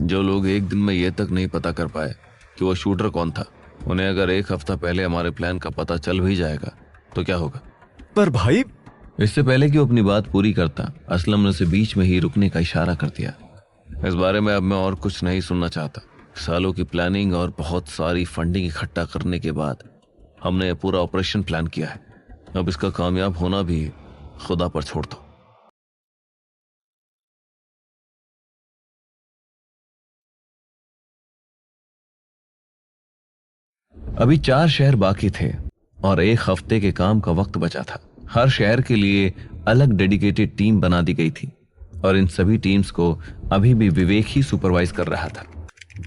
जो लोग एक दिन में ये तक नहीं पता कर पाए कि वो शूटर कौन था, उन्हें अगर एक हफ्ता पहले हमारे प्लान का पता चल भी जाएगा तो क्या होगा? पर भाई, इससे पहले कि वो अपनी बात पूरी करता, असलम ने उसे बीच में ही रुकने का इशारा कर दिया। इस बारे में अब मैं और कुछ नहीं सुनना चाहता। सालों की प्लानिंग और बहुत सारी फंडिंग इकट्ठा करने के बाद हमने पूरा ऑपरेशन प्लान किया है। अब इसका कामयाब होना भी खुदा पर छोड़ दो। अभी 4 शहर बाकी थे और 1 हफ्ते के काम का वक्त बचा था। हर शहर के लिए अलग डेडिकेटेड टीम बना दी गई थी और इन सभी टीम्स को अभी भी विवेक ही सुपरवाइज कर रहा था।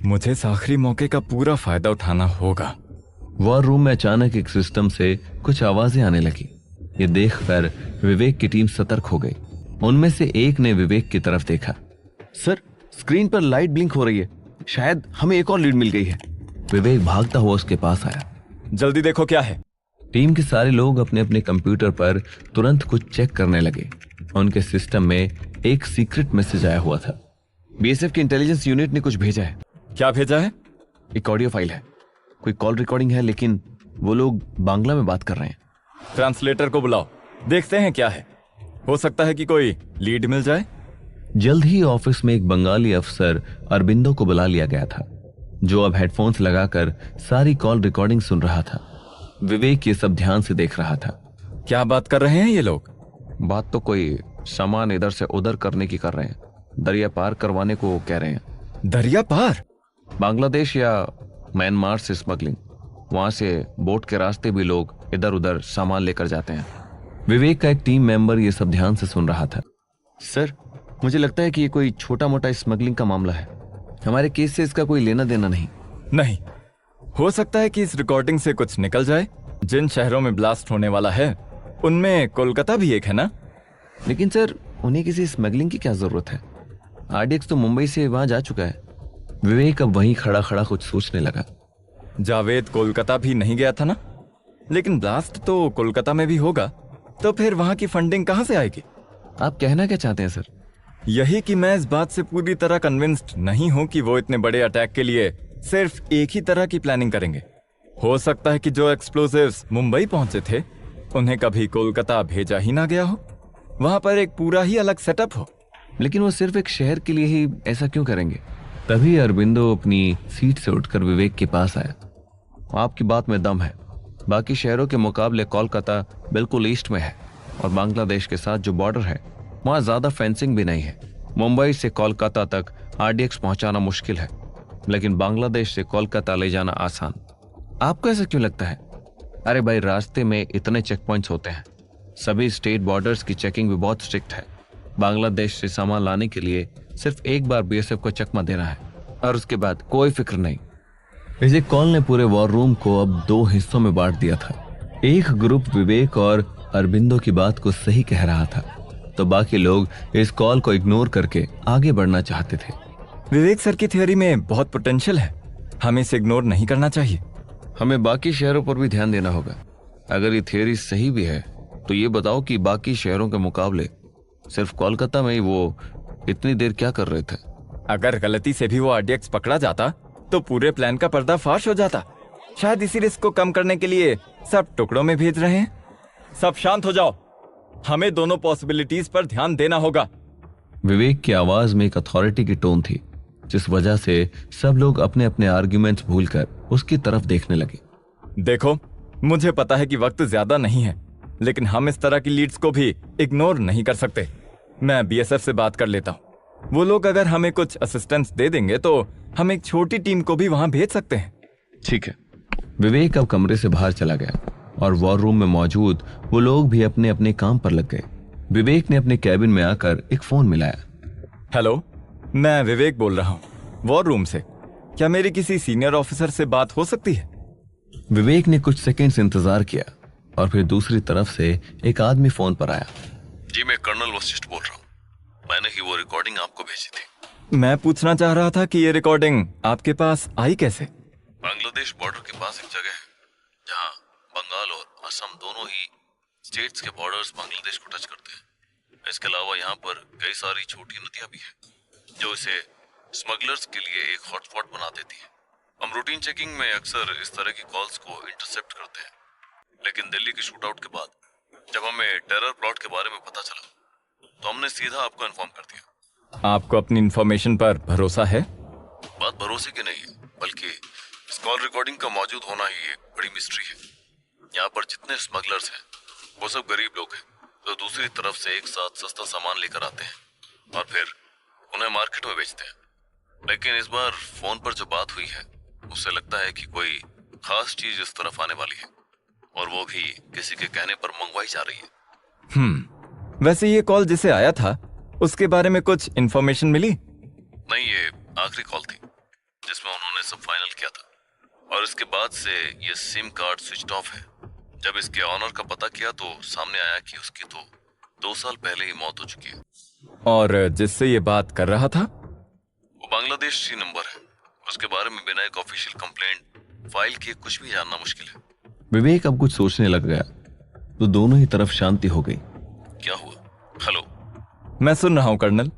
मुझे इस आखिरी मौके का पूरा फायदा उठाना होगा। वॉर रूम में अचानक एक सिस्टम से कुछ आवाजें आने लगी। ये देखकर विवेक की टीम सतर्क हो गई। उनमें से एक ने विवेक की तरफ देखा। सर, स्क्रीन पर लाइट ब्लिंक हो रही है, शायद हमें एक और लीड मिल गई है। विवेक भागता हुआ उसके पास आया। जल्दी देखो क्या है। टीम के सारे लोग अपने अपने कंप्यूटर पर तुरंत कुछ चेक करने लगे। उनके सिस्टम में एक सीक्रेट मैसेज आया हुआ था। बीएसएफ की इंटेलिजेंस यूनिट ने कुछ भेजा है। क्या भेजा है? एक ऑडियो फाइल है, कोई कॉल रिकॉर्डिंग है, लेकिन वो लोग बांग्ला में बात कर रहे हैं। ट्रांसलेटर को बुलाओ, देखते हैं क्या है। हो सकता है कि कोई लीड मिल जाए। जल्द ही ऑफिस में एक बंगाली अफसर अरबिंदो को बुला लिया गया था, जो अब हेडफोन्स लगाकर सारी कॉल रिकॉर्डिंग सुन रहा था। विवेक ये सब ध्यान से देख रहा था। क्या बात कर रहे हैं ये लोग? बात तो कोई सामान इधर से उधर करने की कर रहे हैं, दरिया पार करवाने को कह रहे हैं। दरिया पार? बांग्लादेश या म्यांमार से स्मगलिंग, वहां से बोट के रास्ते भी लोग इधर उधर सामान लेकर जाते हैं। विवेक का एक टीम मेंबर ये सब ध्यान से सुन रहा था। सर, मुझे लगता है कि ये कोई छोटा मोटा स्मगलिंग का मामला है। हमारे केस से इसका कोई लेना देना नहीं। हो सकता है कि इस रिकॉर्डिंग से कुछ निकल जाए। जिन शहरों में ब्लास्ट होने वाला है उनमें कोलकाता भी एक है ना? लेकिन सर, उन्हें किसी स्मगलिंग की क्या जरूरत है? आरडीएक्स तो मुंबई से वहां जा चुका है। विवेक अब वहीं खड़ा खड़ा कुछ सोचने लगा। जावेद कोलकाता भी नहीं गया था ना? लेकिन ब्लास्ट तो कोलकाता में भी होगा। तो फिर वहां की फंडिंग कहां से आएगी? आप कहना क्या चाहते हैं सर? यही कि मैं इस बात से पूरी तरह कन्विंस्ड नहीं हूं कि वो इतने बड़े अटैक के लिए सिर्फ एक ही तरह की प्लानिंग करेंगे। हो सकता है कि जो एक्सप्लोजिव्स मुंबई पहुंचे थे उन्हें कभी कोलकाता भेजा ही ना गया हो, वहां पर एक पूरा ही अलग सेटअप हो। लेकिन वो सिर्फ एक शहर के लिए ही ऐसा क्यों करेंगे? तभी अरबिंदो अपनी सीट से उठकर विवेक के पास आया। आपकी बात में दम है। बाकी शहरों के मुकाबले कोलकाता बिल्कुल ईस्ट में है और बांग्लादेश के साथ जो बॉर्डर है वहां ज्यादा फेंसिंग भी नहीं है। मुंबई से कोलकाता तक आरडीएक्स पहुंचाना मुश्किल है, लेकिन बांग्लादेश से कोलकाता ले जाना आसान। आपको ऐसा क्यों लगता है? अरे भाई, रास्ते में इतने चेक पॉइंट्स होते हैं। सभी स्टेट बॉर्डर्स की चेकिंग भी बहुत स्ट्रिक्ट है। बांग्लादेश से सामान लाने के लिए सिर्फ एक बार बीएसएफ को चकमा देना है और उसके बाद कोई फिक्र नहीं। इसी कॉल ने पूरे वॉर रूम को अब 2 हिस्सों में बांट दिया था। एक ग्रुप विवेक और अरबिंदो की बात को सही कह रहा था, तो बाकी लोग इस कॉल को इग्नोर करके आगे बढ़ना चाहते थे। विवेक सर की थ्योरी में बहुत पोटेंशियल है, हमें इसे इग्नोर नहीं करना चाहिए। हमें बाकी शहरों पर भी ध्यान देना होगा। अगर ये थ्योरी सही भी है तो ये बताओ कि बाकी शहरों के मुकाबले सिर्फ कोलकाता में ही वो इतनी देर क्या कर रहे थे? अगर गलती से भी वो आरडीएक्स पकड़ा जाता तो पूरे प्लान का पर्दाफाश हो जाता। शायद इसी रिस्क को कम करने के लिए सब टुकड़ों में भेज रहे हैं। सब शांत हो जाओ, हमें दोनों पॉसिबिलिटीज पर ध्यान देना होगा। विवेक की आवाज में एक अथॉरिटी की टोन थी, जिस वजह से सब लोग अपने अपने आर्ग्यूमेंट्स भूलकर उसकी तरफ देखने लगे। देखो, मुझे पता है कि वक्त ज्यादा नहीं है, लेकिन हम इस तरह की लीड्स को भी इग्नोर नहीं कर सकते। मैं बीएसएफ से बात कर लेता हूँ। वो लोग अगर हमें कुछ असिस्टेंस दे देंगे तो हम एक छोटी टीम को भी वहां भेज सकते हैं। ठीक है। विवेक अब कमरे से बाहर चला गया और वॉर रूम में मौजूद वो लोग भी अपने अपने काम पर लग गए। विवेक ने अपने कैबिन में आकर एक फोन मिलाया। हेलो, मैं विवेक बोल रहा हूँ, वॉर रूम से। क्या मेरी किसी सीनियर ऑफिसर से बात हो सकती है? विवेक ने कुछ सेकंड्स इंतजार किया और फिर दूसरी तरफ से एक आदमी फोन पर आया। जी, मैं कर्नल वशिष्ठ बोल रहा हूँ। मैंने ही वो रिकॉर्डिंग आपको भेजी थी। मैं पूछना चाह रहा था कि ये रिकॉर्डिंग आपके पास आई कैसे? बांग्लादेश बॉर्डर के पास एक जगह है जहाँ बंगाल और असम दोनों ही स्टेट्स के बॉर्डर्स बांग्लादेश को टच करते हैं। इसके अलावा यहाँ पर कई सारी छोटी नदियाँ भी हैं जो इसे स्मगलर्स के लिए एक हॉटस्पॉट बना देती है। हम रूटीन चेकिंग में अक्सर इस तरह की कॉल्स को इंटरसेप्ट करते हैं, लेकिन दिल्ली की शूटआउट के बाद जब हमें टेरर प्लॉट के बारे में पता चला तो हमने सीधा आपको इन्फॉर्म कर दिया। आपको अपनी इंफॉर्मेशन पर भरोसा है? बात भरोसे की नहीं है, बल्कि इस कॉल रिकॉर्डिंग का मौजूद होना ही एक बड़ी मिस्ट्री है। यहाँ पर जितने स्मगलर्स हैं वो सब गरीब लोग हैं जो दूसरी तरफ से एक साथ सस्ता सामान लेकर आते हैं और फिर उन्हें मार्केट में बेचते हैं। लेकिन इस बार फोन पर जो बात हुई है उससे लगता है कि कोई खास चीज इस तरफ आने वाली है और वो भी किसी के कहने पर मंगवाई जा रही है। वैसे ये कॉल जिसे आया था उसके बारे में कुछ इन्फॉर्मेशन मिली? नहीं, ये आखिरी कॉल थी जिसमें उन्होंने सब फाइनल किया था और इसके बाद से ये सिम कार्ड स्विच ऑफ है। जब इसके ऑनर का पता किया तो सामने आया कि उसकी तो 2 साल पहले ही मौत हो चुकी है। और जिससे ये बात कर रहा था वो बांग्लादेशी नंबर है। उसके बारे में बिना एक ऑफिशियल कंप्लेंट फाइल किए कुछ भी जानना मुश्किल है। विवेक अब कुछ सोचने लग गया तो दोनों ही तरफ शांति हो गई। क्या हुआ? हेलो, मैं सुन रहा हूँ कर्नल,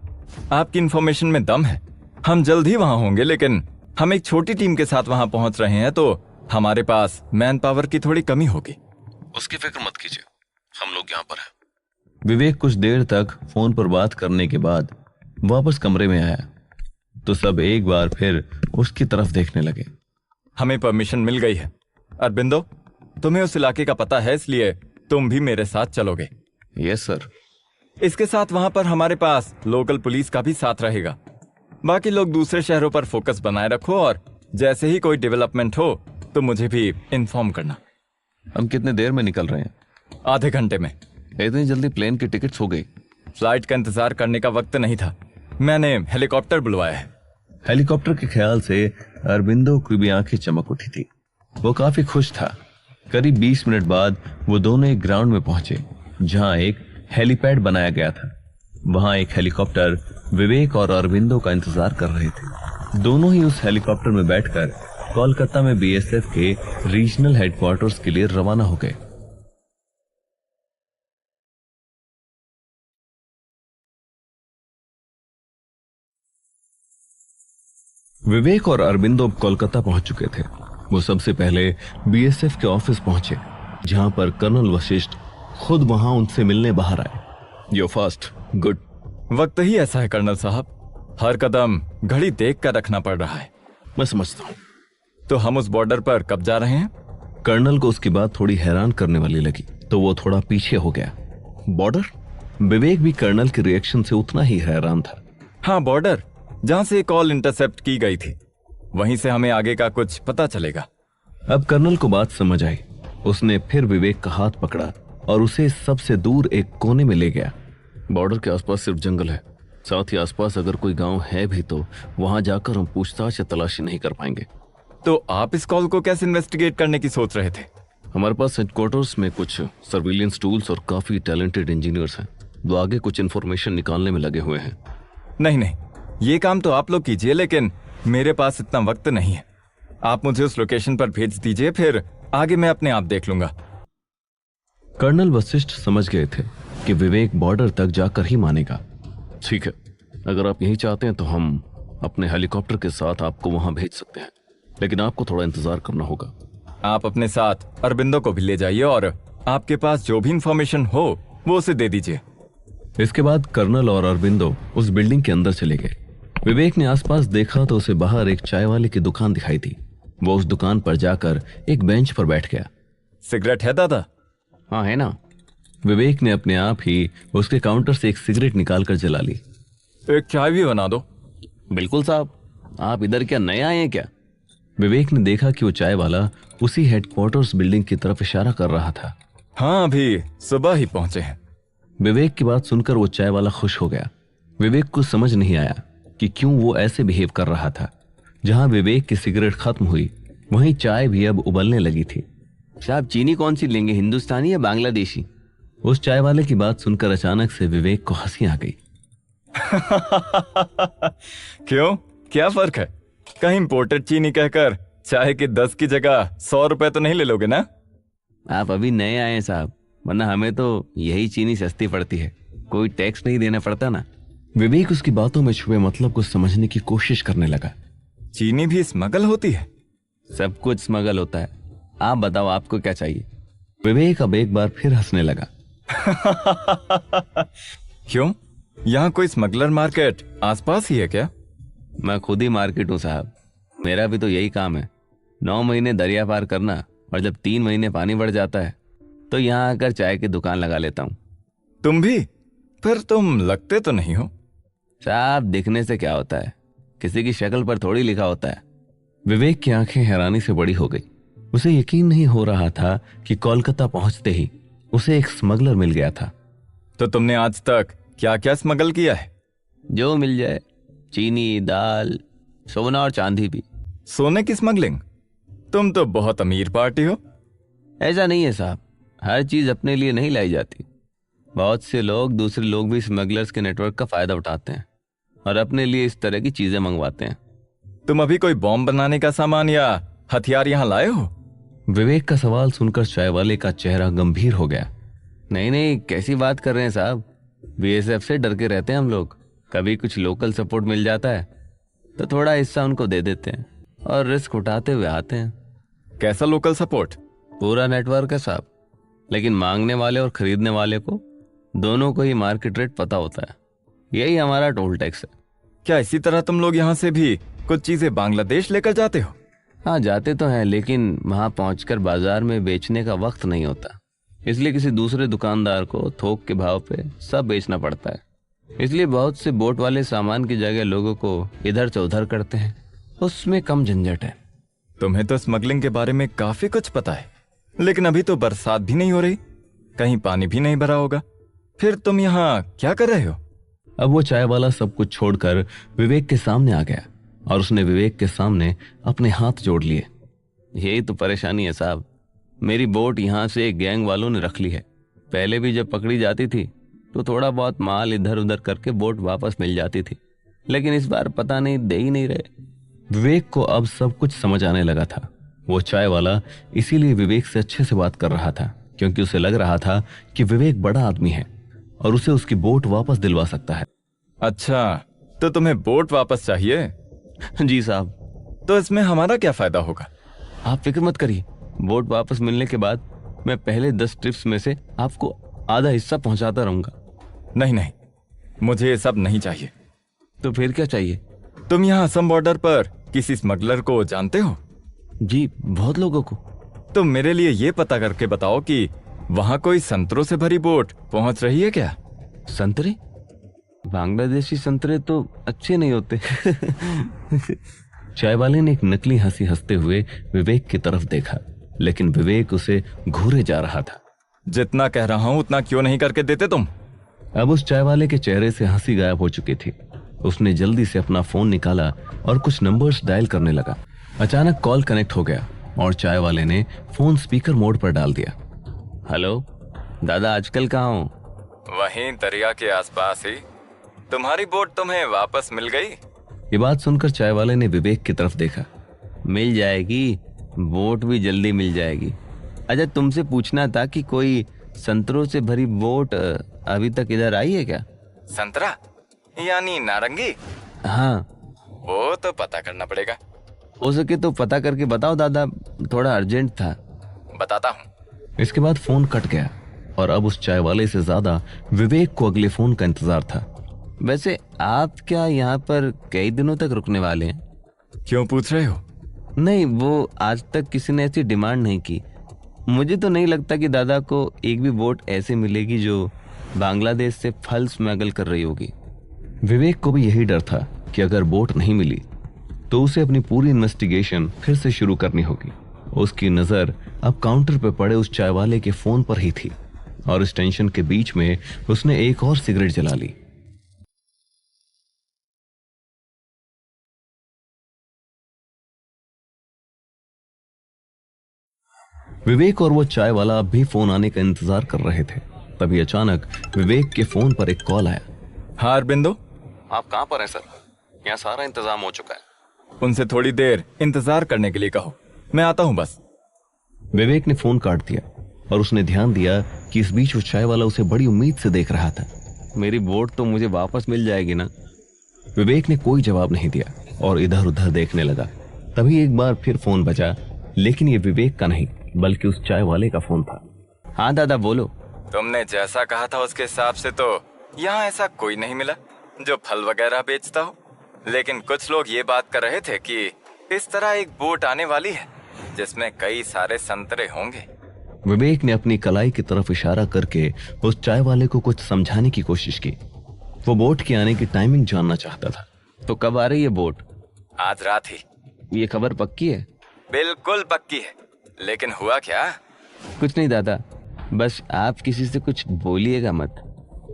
आपकी इन्फॉर्मेशन में दम है। हम जल्द ही वहां होंगे, लेकिन हम एक छोटी टीम के साथ वहां पहुंच रहे हैं तो हमारे पास मैन पावर की थोड़ी कमी होगी। उसकी फिक्र मत कीजिए, हम लोग यहाँ पर हैं। विवेक कुछ देर तक फोन पर बात करने के बाद वापस कमरे में आया तो सब एक बार फिर उसकी तरफ देखने लगे। हमें परमिशन मिल गई है। अरबिंदो, तुम्हें उस इलाके का पता है, इसलिए तुम भी मेरे साथ चलोगे। Yes sir. इसके साथ वहां पर हमारे पास लोकल पुलिस का भी साथ रहेगा। बाकी लोग दूसरे शहरों पर फोकस बनाए रखो और जैसे ही कोई डेवलपमेंट हो तो मुझे भी इन्फॉर्म करना। हम कितने देर में निकल रहे हैं? आधे घंटे में। इतनी जल्दी प्लेन की टिकट्स हो गई? फ्लाइट का इंतजार करने का वक्त नहीं था, मैंने हेलीकॉप्टर बुलवाया है। हेलीकॉप्टर के ख्याल से अरबिंदो की भी आंखें चमक उठी थी। वो काफी खुश था। करीब 20 मिनट बाद वो दोनों एक ग्राउंड में पहुंचे जहां एक हेलीपैड बनाया गया था। वहां एक हेलीकॉप्टर विवेक और अरबिंदो का इंतजार कर रहे थे। दोनों ही उस हेलीकॉप्टर में बैठकर कोलकाता में बीएसएफ के रीजनल हेडक्वार्टर्स के लिए रवाना हो गए। विवेक और अरबिंदो कोलकाता पहुंच चुके थे। वो सबसे पहले बीएसएफ के ऑफिस पहुंचे, जहां पर कर्नल वशिष्ठ खुद वहां उनसे मिलने बाहर आए। यो फास्ट, गुड। वक्त ही ऐसा है कर्नल साहब, हर कदम घड़ी देख कर रखना पड़ रहा है। मैं समझता हूं। तो हम उस बॉर्डर पर कब जा रहे हैं? कर्नल को उसकी बात थोड़ी हैरान करने वाली लगी, तो वो थोड़ा पीछे हो गया। बॉर्डर? विवेक भी कर्नल के रिएक्शन से उतना ही हैरान था। हाँ, बॉर्डर, जहां से कॉल इंटरसेप्ट की गई थी, वहीं से हमें आगे का कुछ पता चलेगा। अब कर्नल को बात समझ आई। उसने फिर विवेक का हाथ पकड़ा और उसे सबसे दूर एक कोने में ले गया। बॉर्डर के आसपास सिर्फ जंगल है, साथ ही आसपास अगर कोई गांव है भी तो वहां जाकर हम पूछताछ या तलाशी नहीं कर पाएंगे। तो आप इस कॉल को कैसे इन्वेस्टिगेट करने की सोच रहे थे? हमारे पास हेडक्वार्टर्स में कुछ सर्विलियंस टूल्स और काफी टैलेंटेड इंजीनियर्स हैं, वो आगे कुछ इन्फॉर्मेशन निकालने में लगे हुए हैं। नहीं, ये काम तो आप लोग कीजिए, लेकिन मेरे पास इतना वक्त नहीं है। आप मुझे उस लोकेशन पर भेज दीजिए, फिर आगे मैं अपने आप देख लूंगा। कर्नल वशिष्ठ समझ गए थे कि विवेक बॉर्डर तक जाकर ही मानेगा। ठीक है, अगर आप यही चाहते हैं तो हम अपने हेलीकॉप्टर के साथ आपको वहां भेज सकते हैं, लेकिन आपको थोड़ा इंतजार करना होगा। आप अपने साथ अरबिंदो को भी ले जाइए और आपके पास जो भी इंफॉर्मेशन हो वो उसे दे दीजिए। इसके बाद कर्नल और अरबिंदो उस बिल्डिंग के अंदर चले गए। विवेक ने आसपास देखा तो उसे बाहर एक चाय वाले की दुकान दिखाई दी। वो उस दुकान पर जाकर एक बेंच पर बैठ गया। सिगरेट है दादा? हाँ है ना। विवेक ने अपने आप ही उसके काउंटर से एक सिगरेट निकालकर जला ली। एक चाय भी बना दो। बिल्कुल साहब, आप इधर क्या नए आए हैं क्या? विवेक ने देखा कि वो चाय वाला उसी हेडक्वार्टर्स बिल्डिंग की तरफ इशारा कर रहा था। हाँ, अभी सुबह ही पहुंचे हैं। विवेक की बात सुनकर वो चाय वाला खुश हो गया। विवेक को समझ नहीं आया कि क्यों वो ऐसे बिहेव कर रहा था। जहां विवेक की सिगरेट खत्म हुई, वहीं चाय भी अब उबलने लगी थी। साहब, चीनी कौन सी लेंगे, हिंदुस्तानी या बांग्लादेशी? उस चाय वाले की बात सुनकर अचानक से विवेक को हंसी आ गई। क्यों, क्या फर्क है? कहीं इंपोर्टेड चीनी कहकर चाय के 10 की जगह 100 रुपए तो नहीं ले लोगे ना? आप अभी नए आए हैं साहब, वरना हमें तो यही चीनी सस्ती पड़ती है, कोई टैक्स नहीं देना पड़ता ना। विवेक उसकी बातों में छुपे मतलब को समझने की कोशिश करने लगा। चीनी भी स्मगल होती है? सब कुछ स्मगल होता है। आप बताओ, आपको क्या चाहिए? विवेक अब एक बार फिर हंसने लगा। क्यों, यहाँ कोई स्मगलर मार्केट आसपास ही है क्या? मैं खुद ही मार्केट हूँ साहब, मेरा भी तो यही काम है। 9 महीने दरिया पार करना, और जब 3 महीने पानी बढ़ जाता है तो यहाँ आकर चाय की दुकान लगा लेता हूँ। तुम भी? फिर तुम लगते तो नहीं हो। साहब, दिखने से क्या होता है, किसी की शक्ल पर थोड़ी लिखा होता है। विवेक की आंखें हैरानी से बड़ी हो गई। उसे यकीन नहीं हो रहा था कि कोलकाता पहुंचते ही उसे एक स्मगलर मिल गया था। तो तुमने आज तक क्या क्या स्मगल किया है? जो मिल जाए, चीनी, दाल, सोना और चांदी भी। सोने की स्मगलिंग? तुम तो बहुत अमीर पार्टी हो। ऐसा नहीं है साहब, हर चीज अपने लिए नहीं लाई जाती। बहुत से लोग, दूसरे लोग भी स्मगलर्स के नेटवर्क का फायदा उठाते हैं और अपने लिए इस तरह की चीजें मंगवाते हैं। तुम अभी कोई बॉम्ब बनाने का सामान या हथियार यहाँ लाए हो? विवेक का सवाल सुनकर चाय वाले का चेहरा गंभीर हो गया। नहीं, कैसी बात कर रहे हैं साहब, बीएसएफ से डर के रहते हैं हम लोग। कभी कुछ लोकल सपोर्ट मिल जाता है तो थोड़ा हिस्सा उनको दे देते हैं और रिस्क उठाते हुए आते हैं। कैसा लोकल सपोर्ट? पूरा नेटवर्क है साहब, लेकिन मांगने वाले और खरीदने वाले को दोनों को ही मार्केट रेट पता होता है। यही हमारा टोल टैक्स है। क्या इसी तरह तुम लोग यहाँ से भी कुछ चीजें बांग्लादेश लेकर जाते हो? हाँ, जाते तो हैं, लेकिन वहां पहुंचकर बाजार में बेचने का वक्त नहीं होता, इसलिए किसी दूसरे दुकानदार को थोक के भाव पे सब बेचना पड़ता है। इसलिए बहुत से बोट वाले सामान की जगह लोगों को इधर से उधर करते हैं, उसमें कम झंझट है। तुम्हें तो स्मगलिंग के बारे में काफी कुछ पता है, लेकिन अभी तो बरसात भी नहीं हो रही, कहीं पानी भी नहीं भरा होगा, फिर तुम यहाँ क्या कर रहे हो? अब वो चाय वाला सब कुछ छोड़कर विवेक के सामने आ गया और उसने विवेक के सामने अपने हाथ जोड़ लिए। यही तो परेशानी है साहब, मेरी बोट यहाँ से गैंग वालों ने रख ली है। पहले भी जब पकड़ी जाती थी तो थोड़ा बहुत माल इधर उधर करके बोट वापस मिल जाती थी, लेकिन इस बार पता नहीं दे ही नहीं रहे। विवेक को अब सब कुछ समझ आने लगा था। वो चाय वाला इसीलिए विवेक से अच्छे से बात कर रहा था, क्योंकि उसे लग रहा था कि विवेक बड़ा आदमी है और उसे उसकी बोट वापस दिलवा सकता है। अच्छा, तो तुम्हें बोट वापस चाहिए? जी साहब। तो इसमें हमारा क्या फायदा होगा? आप फिक्र मत करिए, बोट वापस मिलने के बाद मैं पहले 10 ट्रिप्स में से आपको आधा हिस्सा पहुंचाता रहूंगा। नहीं नहीं, मुझे ये सब नहीं चाहिए। तो फिर क्या चाहिए? तुम यहाँ असम बॉर्डर पर किसी स्मगलर को जानते हो? जी, बहुत लोगों को। तो मेरे लिए ये पता करके बताओ कि वहाँ कोई संतरों से भरी बोट पहुंच रही है क्या? संतरे? बांग्लादेशी संतरे तो अच्छे नहीं होते। चाय वाले ने एक नकली हंसी हंसते हुए विवेक की तरफ देखा, लेकिन विवेक उसे घूरे जा रहा था। जितना कह रहा हूँ उतना क्यों नहीं करके देते तुम? अब उस चाय वाले के चेहरे से हंसी गायब हो चुकी थी। उसने जल्दी से अपना फोन निकाला और कुछ नंबर्स डायल करने लगा। अचानक कॉल कनेक्ट हो गया और चाय वाले ने फोन स्पीकर मोड पर डाल दिया। हेलो दादा, आजकल कहाँ हो? वहीं दरिया के आसपास ही। तुम्हारी बोट तुम्हें वापस मिल गई? ये बात सुनकर चाय वाले ने विवेक की तरफ देखा। मिल जाएगी, बोट भी जल्दी मिल जाएगी। अच्छा, तुमसे पूछना था कि कोई संतरों से भरी बोट अभी तक इधर आई है क्या? संतरा यानी नारंगी? हाँ। वो तो पता करना पड़ेगा। हो सके तो पता करके बताओ दादा, थोड़ा अर्जेंट था। बताता हूँ। इसके बाद फोन कट गया और अब उस चाय वाले से ज्यादा विवेक को अगले फोन का इंतजार था। वैसे आप क्या यहाँ पर कई दिनों तक रुकने वाले हैं? क्यों पूछ रहे हो? नहीं, वो आज तक किसी ने ऐसी डिमांड नहीं की। मुझे तो नहीं लगता कि दादा को एक भी बोट ऐसे मिलेगी जो बांग्लादेश से फल स्मगल कर रही होगी। विवेक को भी यही डर था कि अगर बोट नहीं मिली तो उसे अपनी पूरी इन्वेस्टिगेशन फिर से शुरू करनी होगी। उसकी नजर अब काउंटर पर पड़े उस चाय वाले के फोन पर ही थी और इस टेंशन के बीच में उसने एक और सिगरेट जला ली। विवेक और वो चाय वाला अब भी फोन आने का इंतजार कर रहे थे। तभी अचानक विवेक के फोन पर एक कॉल आया। हाँ अरबिंदो, आप कहां पर हैं सर? यहाँ सारा इंतजाम हो चुका है। उनसे थोड़ी देर इंतजार करने के लिए कहो, मैं आता हूँ बस। विवेक ने फोन काट दिया और उसने ध्यान दिया कि इस बीच वो चाय वाला उसे बड़ी उम्मीद से देख रहा था। मेरी बोट तो मुझे वापस मिल जाएगी ना? विवेक ने कोई जवाब नहीं दिया और इधर उधर देखने लगा। तभी एक बार फिर फोन बजा, लेकिन ये विवेक का नहीं बल्कि उस चाय वाले का फोन था। हाँ दादा, बोलो। तुमने जैसा कहा था उसके हिसाब से तो यहाँ ऐसा कोई नहीं मिला जो फल वगैरह बेचता हो, लेकिन कुछ लोग ये बात कर रहे थे कि इस तरह एक बोट आने वाली है जिसमें कई सारे संतरे होंगे। विवेक ने अपनी कलाई की तरफ इशारा करके उस चाय वाले को कुछ समझाने की कोशिश की। वो बोट के आने की टाइमिंग जानना चाहता था। तो कब आ रही है बोट? आज रात ही। ये खबर पक्की है? बिल्कुल पक्की है, लेकिन हुआ क्या? कुछ नहीं दादा, बस आप किसी से कुछ बोलिएगा मत।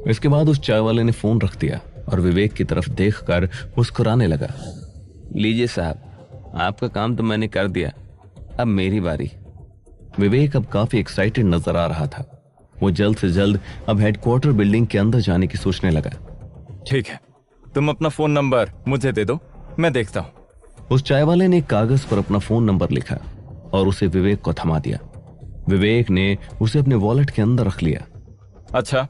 इसके बाद उस चाय वाले ने फोन रख दिया और विवेक की तरफ देखकर मुस्कुराने लगा। लीजिए साहब, आपका काम तो मैंने कर दिया, अब मेरी बारी। विवेक अब काफी एक्साइटेड नजर आ रहा था। वो जल्द से जल्द अब हेडक्वार्टर बिल्डिंग के अंदर जाने की सोचने लगा। ठीक है, तुम अपना फोन नंबर मुझे दे दो, मैं देखता हूँ। उस चाय वाले ने कागज पर अपना फोन नंबर लिखा और उसे विवेक को थमा दिया। विवेक ने उसे अपने वॉलेट के अंदर रख लिया। अच्छा,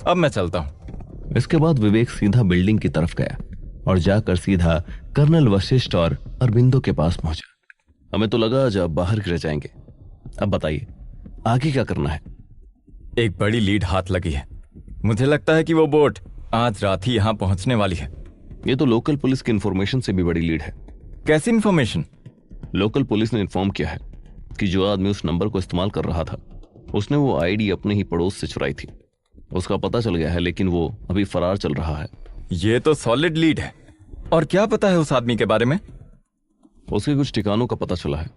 अब मैं चलता हूँ। इसके बाद विवेक सीधा बिल्डिंग की तरफ गया और जाकर सीधा कर्नल वशिष्ठ और अरबिंदो के पास पहुंचा। हमें तो लगा आज आप बाहर गिर जाएंगे। अब बताइए आगे क्या करना है? एक बड़ी लीड हाथ लगी है। मुझे लगता है कि वो बोट आज रात ही यहाँ पहुंचने वाली है। ये तो लोकल पुलिस की इन्फॉर्मेशन से भी बड़ी लीड है। कैसी इन्फॉर्मेशन? लोकल पुलिस ने इन्फॉर्म किया है कि जो आदमी उस नंबर को इस्तेमाल कर रहा था उसने वो आईडी अपने ही पड़ोस से चुराई थी। उसका पता चल गया है, लेकिन वो अभी फरार चल रहा है। ये तो सॉलिड लीड है। और क्या पता है उस आदमी के बारे में? उसके कुछ ठिकानों का पता चला है।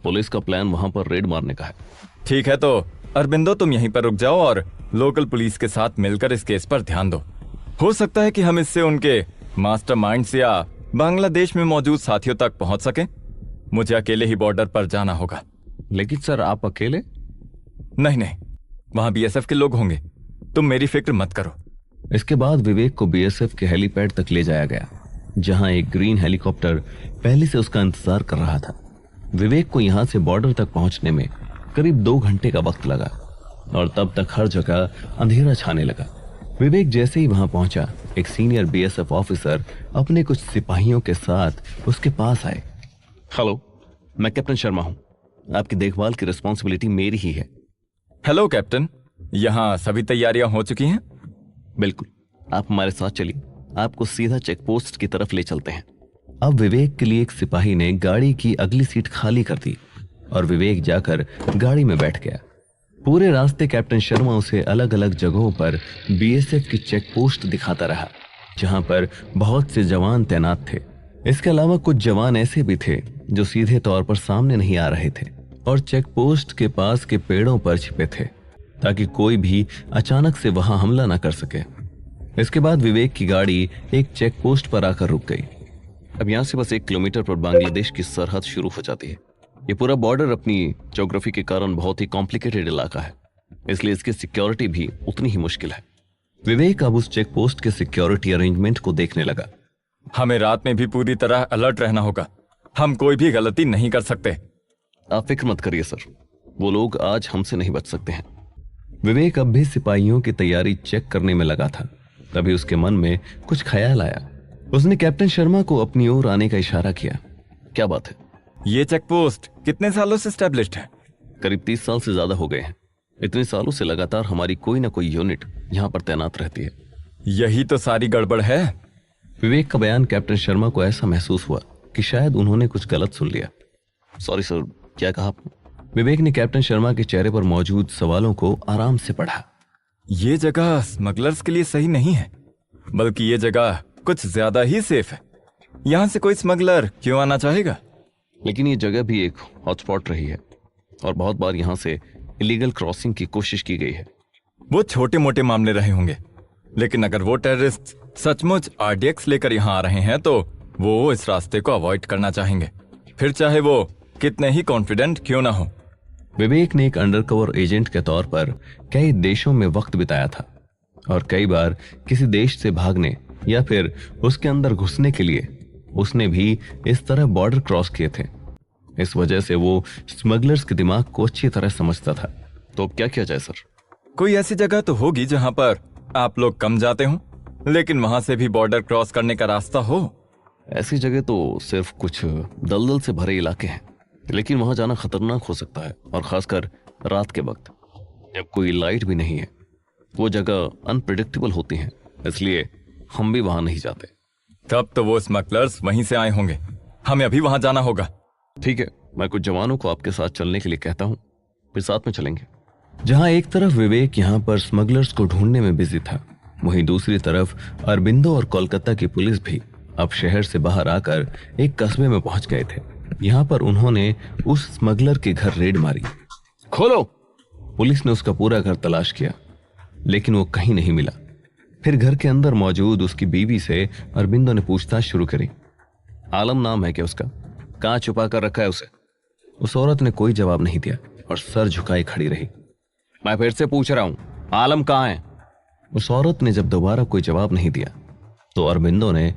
पुलिस का प्लान वहां पर रेड मारने का है। ठीक है, तो अरबिंदो तुम यहीं पर रुक जाओ और लोकल पुलिस के साथ मिलकर इस केस पर ध्यान दो। हो सकता है कि हम इससे उनके मास्टरमाइंड्स या बांग्लादेश में मौजूद साथियों तक पहुंच सके। मुझे अकेले ही बॉर्डर पर जाना होगा। लेकिन सर आप अकेले? नहीं, वहां बीएसएफ के लोग होंगे, तुम मेरी फिक्र मत करो। इसके बाद विवेक को बीएसएफ के हेलीपैड तक ले जाया गया, जहां एक ग्रीन हेलीकॉप्टर पहले से उसका इंतजार कर रहा था। विवेक को यहां से बॉर्डर तक पहुंचने में करीब 2 घंटे का वक्त लगा और तब तक हर जगह अंधेरा छाने लगा। विवेक जैसे ही वहां पहुंचा, एक सीनियर बीएसएफ ऑफिसर अपने कुछ सिपाहियों के साथ उसके पास आए। हेलो, मैं कैप्टन शर्मा हूं। आपकी देखभाल की रिस्पॉन्सिबिलिटी मेरी ही है। हेलो कैप्टन, यहाँ सभी तैयारियां हो चुकी हैं? बिल्कुल, आप हमारे साथ चलिए, आपको सीधा चेक पोस्ट की तरफ ले चलते हैं। अब विवेक के लिए एक सिपाही ने गाड़ी की अगली सीट खाली कर दी और विवेक जाकर गाड़ी में बैठ गया। पूरे रास्ते कैप्टन शर्मा उसे अलग अलग जगहों पर बीएसएफ की चेक पोस्ट दिखाता रहा, जहां पर बहुत से जवान तैनात थे। इसके अलावा कुछ जवान ऐसे भी थे जो सीधे तौर पर सामने नहीं आ रहे थे और चेक पोस्ट के पास के पेड़ों पर छिपे थे, ताकि कोई भी अचानक से वहां हमला न कर सके। इसके बाद विवेक की गाड़ी एक चेक पोस्ट पर आकर रुक गई। अब यहाँ से बस 1 किलोमीटर पर बांग्लादेश की सरहद शुरू हो जाती है। ये पूरा बॉर्डर अपनी ज्योग्राफी के कारण बहुत ही कॉम्प्लिकेटेड इलाका है, इसलिए इसकी सिक्योरिटी भी उतनी ही मुश्किल है। विवेक अब उस चेक पोस्ट के सिक्योरिटी अरेंजमेंट को देखने लगा। हमें रात में भी पूरी तरह अलर्ट रहना होगा, हम कोई भी गलती नहीं कर सकते। आप फिक्र मत करिए सर, वो लोग आज हमसे नहीं बच सकते हैं। विवेक अब भी सिपाहियों की तैयारी चेक करने में लगा था। तभी उसके मन में कुछ ख्याल आया। उसने कैप्टन शर्मा को अपनी ओर आने का इशारा किया। क्या बात है? ये चेक पोस्ट कितने सालों से एस्टेब्लिश्ड है? करीब 30 साल से ज्यादा हो गए हैं। इतने सालों से लगातार हमारी कोई ना कोई यूनिट यहाँ पर तैनात रहती है। यही तो सारी गड़बड़ है। विवेक का बयान कैप्टन शर्मा को ऐसा महसूस हुआ कि शायद उन्होंने कुछ गलत सुन लिया। सॉरी सर, क्या कहा आपने? विवेक ने कैप्टन शर्मा के चेहरे पर मौजूद सवालों को आराम से पढ़ा। ये जगह स्मगलर्स के लिए सही नहीं है, बल्कि ये जगह कुछ ज्यादा ही सेफ है। यहाँ से कोई स्मगलर क्यों आना चाहेगा? लेकिन ये जगह भी एक हॉटस्पॉट रही है और बहुत बार यहाँ से इलीगल क्रॉसिंग की कोशिश की गई है। वो छोटे मोटे मामले रहे होंगे, लेकिन अगर वो टेररिस्ट सचमुच आरडीएक्स लेकर यहाँ आ रहे हैं तो वो इस रास्ते को अवॉइड करना चाहेंगे, फिर चाहे वो कितने ही कॉन्फिडेंट क्यों ना हो। विवेक ने एक अंडरकवर एजेंट के तौर पर कई देशों में वक्त बिताया था और कई बार किसी देश से भागने या फिर उसके अंदर घुसने के लिए उसने भी इस तरह बॉर्डर क्रॉस किए थे। इस वजह से वो स्मगलर्स के दिमाग को अच्छी तरह समझता था। तो क्या किया जाए सर? कोई ऐसी जगह तो होगी जहां पर आप लोग कम जाते हो, लेकिन वहां से भी बॉर्डर क्रॉस करने का रास्ता हो। ऐसी जगह तो सिर्फ कुछ दलदल से भरे इलाके हैं, लेकिन वहां जाना खतरनाक हो सकता है, और खासकर रात के वक्त जब कोई लाइट भी नहीं है। वो जगह अनप्रिडिक्टेबल होती हैं, इसलिए हम भी वहां नहीं जाते। तब तो वो स्मगलर्स वहीं से आए होंगे, हमें अभी वहां जाना होगा। ठीक है, मैं कुछ जवानों को आपके साथ चलने के लिए कहता हूँ, फिर साथ में चलेंगे। जहां एक तरफ विवेक यहां पर स्मगलर्स को ढूंढने में बिजी था, वहीं दूसरी तरफ अरबिंदो और कोलकाता की पुलिस भी अब शहर से बाहर आकर एक कस्बे में पहुंच गए थे। यहां पर उन्होंने उस स्मगलर के घर रेड मारी। खोलो! पुलिस ने उसका पूरा घर तलाश किया, लेकिन वो कहीं नहीं मिला। फिर घर के अंदर मौजूद उसकी बीवी से अरबिंदो ने पूछताछ शुरू करी। आलम नाम है क्या उसका? कहाँ छुपा कर रखा है उसे? उस औरत ने कोई जवाब नहीं दिया और सर झुकाए खड़ी रही। मैं फिर से पूछ रहा हूँ, आलम कहाँ है? उस औरत ने जब दोबारा कोई जवाब नहीं दिया तो अरबिंदो ने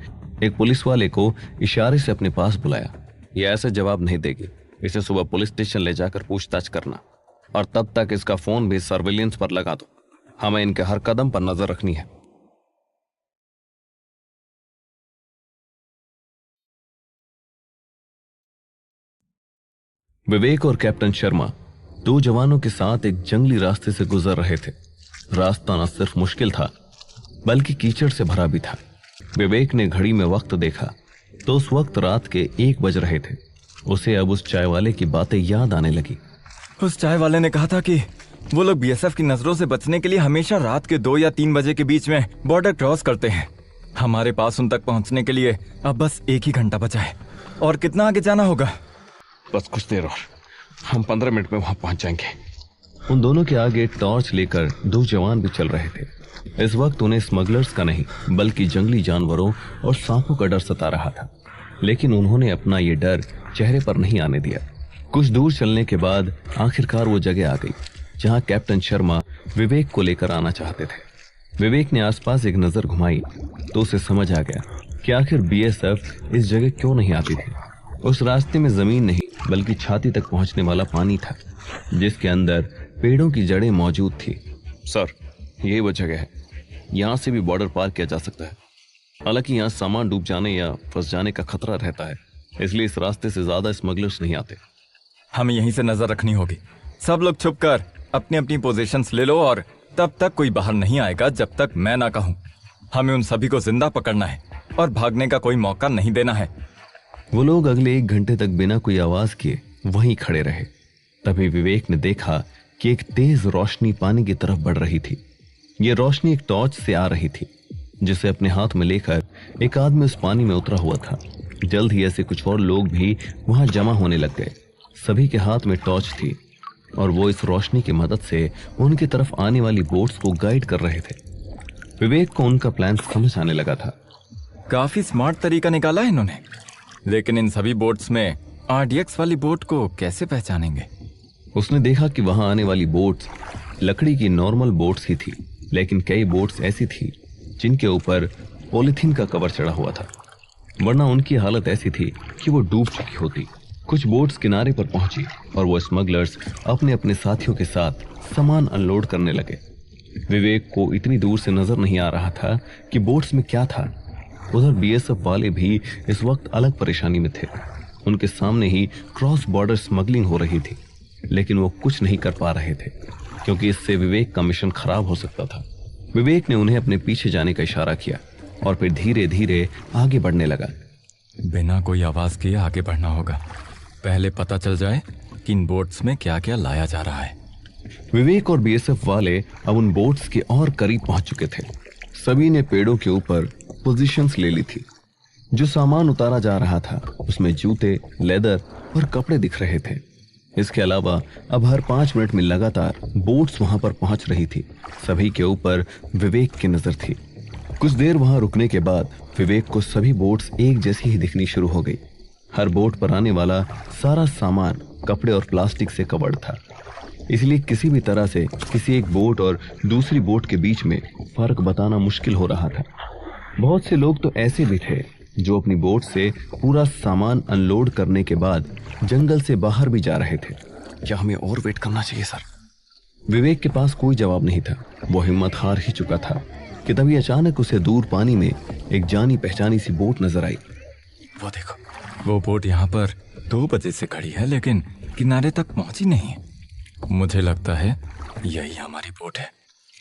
एक पुलिस वाले को इशारे से अपने पास बुलाया। ये ऐसे जवाब नहीं देगी, इसे सुबह पुलिस स्टेशन ले जाकर पूछताछ करना, और तब तक इसका फोन भी सर्विलेंस पर लगा दो। हमें इनके हर कदम पर नजर रखनी है। विवेक और कैप्टन शर्मा दो जवानों के साथ एक जंगली रास्ते से गुजर रहे थे। रास्ता न सिर्फ मुश्किल था, बल्कि कीचड़ से भरा भी था। विवेक ने घड़ी में वक्त देखा तो उस वक्त रात के 1 बज रहे थे। उसे अब उस चाय वाले की बातें याद आने लगी। उस चाय वाले ने कहा था कि वो लोग बीएसएफ की नजरों से बचने के लिए हमेशा रात के 2 या 3 बजे के बीच में बॉर्डर क्रॉस करते हैं। हमारे पास उन तक पहुंचने के लिए अब बस 1 ही घंटा बचा है। और कितना आगे जाना होगा? बस कुछ देर और, हम 15 मिनट में वहां पहुंच जाएंगे। उन दोनों के आगे टॉर्च लेकर 2 जवान भी चल रहे थे। इस वक्त उन्हें स्मगलर्स का नहीं, बल्कि जंगली जानवरों और सांपों का डर सता रहा था, लेकिन उन्होंने अपना ये डर चेहरे पर नहीं आने दिया। कुछ दूर चलने के बाद आखिरकार वो जगह आ गई जहां कैप्टन शर्मा विवेक को लेकर आना चाहते थे। विवेक ने आसपास एक नजर घुमाई तो उसे समझ आ गया कि आखिर बीएसएफ इस जगह क्यों नहीं आती थी। उस रास्ते में जमीन नहीं, बल्कि छाती तक पहुंचने वाला पानी था, जिसके अंदर पेड़ों की जड़ें मौजूद थी। सर, यही वो जगह है। यहाँ से भी बॉर्डर पार किया जा सकता है। हालांकि यहाँ सामान डूब जाने या फंस जाने का खतरा रहता है, इसलिए इस रास्ते से ज्यादा स्मगलर्स नहीं आते। हमें यहीं से नजर रखनी होगी। सब लोग छुप कर अपनी अपनी पोजीशंस ले लो और तब तक कोई बाहर नहीं आएगा जब तक मैं ना कहूं। हमें उन सभी को जिंदा पकड़ना है और भागने का कोई मौका नहीं देना है। वो लोग अगले 1 घंटे तक बिना कोई आवाज किए वहीं खड़े रहे। तभी विवेक ने देखा कि एक तेज रोशनी पानी की तरफ बढ़ रही थी। ये रोशनी एक टॉर्च से आ रही थी, जिसे अपने हाथ में लेकर एक आदमी उस पानी में उतरा हुआ था। जल्द ही ऐसे कुछ और लोग भी वहां जमा होने लग गए। सभी के हाथ में टॉर्च थी और वो इस रोशनी की मदद से उनकी तरफ आने वाली बोट्स को गाइड कर रहे थे। विवेक को उनका प्लान समझ आने लगा था। काफी स्मार्ट तरीका निकाला है इन्होंने, लेकिन इन सभी बोट्स में RDX वाली बोट को कैसे पहचानेंगे? उसने देखा कि वहां आने वाली बोट्स लकड़ी की नॉर्मल बोट्स ही थी, लेकिन कई बोट्स ऐसी थी जिनके ऊपर पॉलीथीन का कवर चढ़ा हुआ था, वरना उनकी हालत ऐसी थी कि वो डूब चुकी होती। कुछ बोट्स किनारे पर पहुंची और वो स्मगलर्स अपने अपने साथियों के साथ सामान अनलोड करने लगे। विवेक को इतनी दूर से नजर नहीं आ रहा था कि बोट्स में क्या था। उधर BSF वाले भी इस वक्त अलग परेशानी में थे। उनके सामने ही क्रॉस बॉर्डर स्मगलिंग हो रही थी, लेकिन वो कुछ नहीं कर पा रहे थे क्योंकि इससे विवेक का मिशन खराब हो सकता था। विवेक ने उन्हें अपने पीछे जाने का इशारा किया और फिर धीरे धीरे आगे बढ़ने लगा। बिना कोई आवाज किए आगे बढ़ना होगा। पहले पता चल जाए कि इन बोट्स में क्या क्या लाया जा रहा है। विवेक और BSF वाले अब उन बोट्स के और करीब पहुंच चुके थे। सभी ने पेड़ों के ऊपर पोजीशंस ले ली थी। जो सामान उतारा जा रहा था उसमें जूते, लेदर और कपड़े दिख रहे थे। इसके अलावा अब हर 5 मिनट में लगातार बोट्स वहां पर पहुंच रही थी। सभी के ऊपर विवेक की नजर थी। कुछ देर वहां रुकने के बाद विवेक को सभी बोट्स एक जैसी ही दिखनी शुरू हो गई। हर बोट पर आने वाला सारा सामान कपड़े और प्लास्टिक से कवर्ड था, इसलिए किसी भी तरह से किसी एक बोट और दूसरी बोट के बीच में फर्क बताना मुश्किल हो रहा था। बहुत से लोग तो ऐसे भी थे जो अपनी बोट से पूरा सामान अनलोड करने के बाद जंगल से बाहर भी जा रहे थे। क्या हमें और वेट करना चाहिए सर? विवेक के पास कोई जवाब नहीं था। वो हिम्मत हार ही चुका था कि तभी अचानक उसे दूर पानी में एक जानी पहचानी सी बोट नजर आई। वो देखो, वो बोट यहाँ पर 2 बजे से खड़ी है लेकिन किनारे तक पहुंची नहीं है। मुझे लगता है यही हमारी बोट है।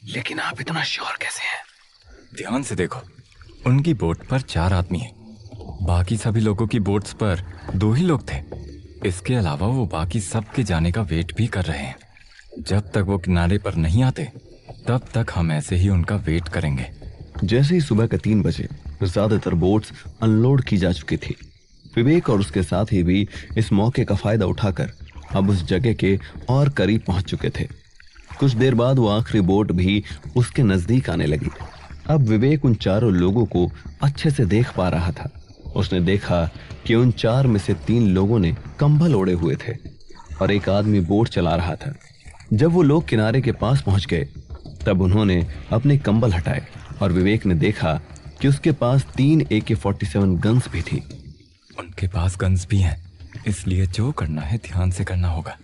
लेकिन आप इतना श्योर कैसे हैं? ध्यान से देखो, उनकी बोट पर 4 आदमी हैं। बाकी सभी लोगों की बोट्स पर 2 ही लोग थे। इसके अलावा वो बाकी सबके जाने का वेट भी कर रहे हैं। जब तक वो किनारे पर नहीं आते तब तक हम ऐसे ही उनका वेट करेंगे। जैसे ही सुबह के 3 बजे ज्यादातर बोट्स अनलोड की जा चुकी थी। विवेक और उसके साथी भी इस मौके का फायदा उठाकर अब उस जगह के और करीब पहुंच चुके थे। कुछ देर बाद वो आखिरी बोट भी उसके नजदीक आने लगी। अब विवेक उन चारों लोगों को अच्छे से देख पा रहा था। उसने देखा कि उन 4 में से 3 लोगों ने कंबल ओढ़े हुए थे और एक आदमी बोट चला रहा था। जब वो लोग किनारे के पास पहुंच गए तब उन्होंने अपने कंबल हटाए और विवेक ने देखा कि उसके पास 3 AK-47 गन्स भी थी। उनके पास गन्स भी हैं, इसलिए जो करना है ध्यान से करना होगा।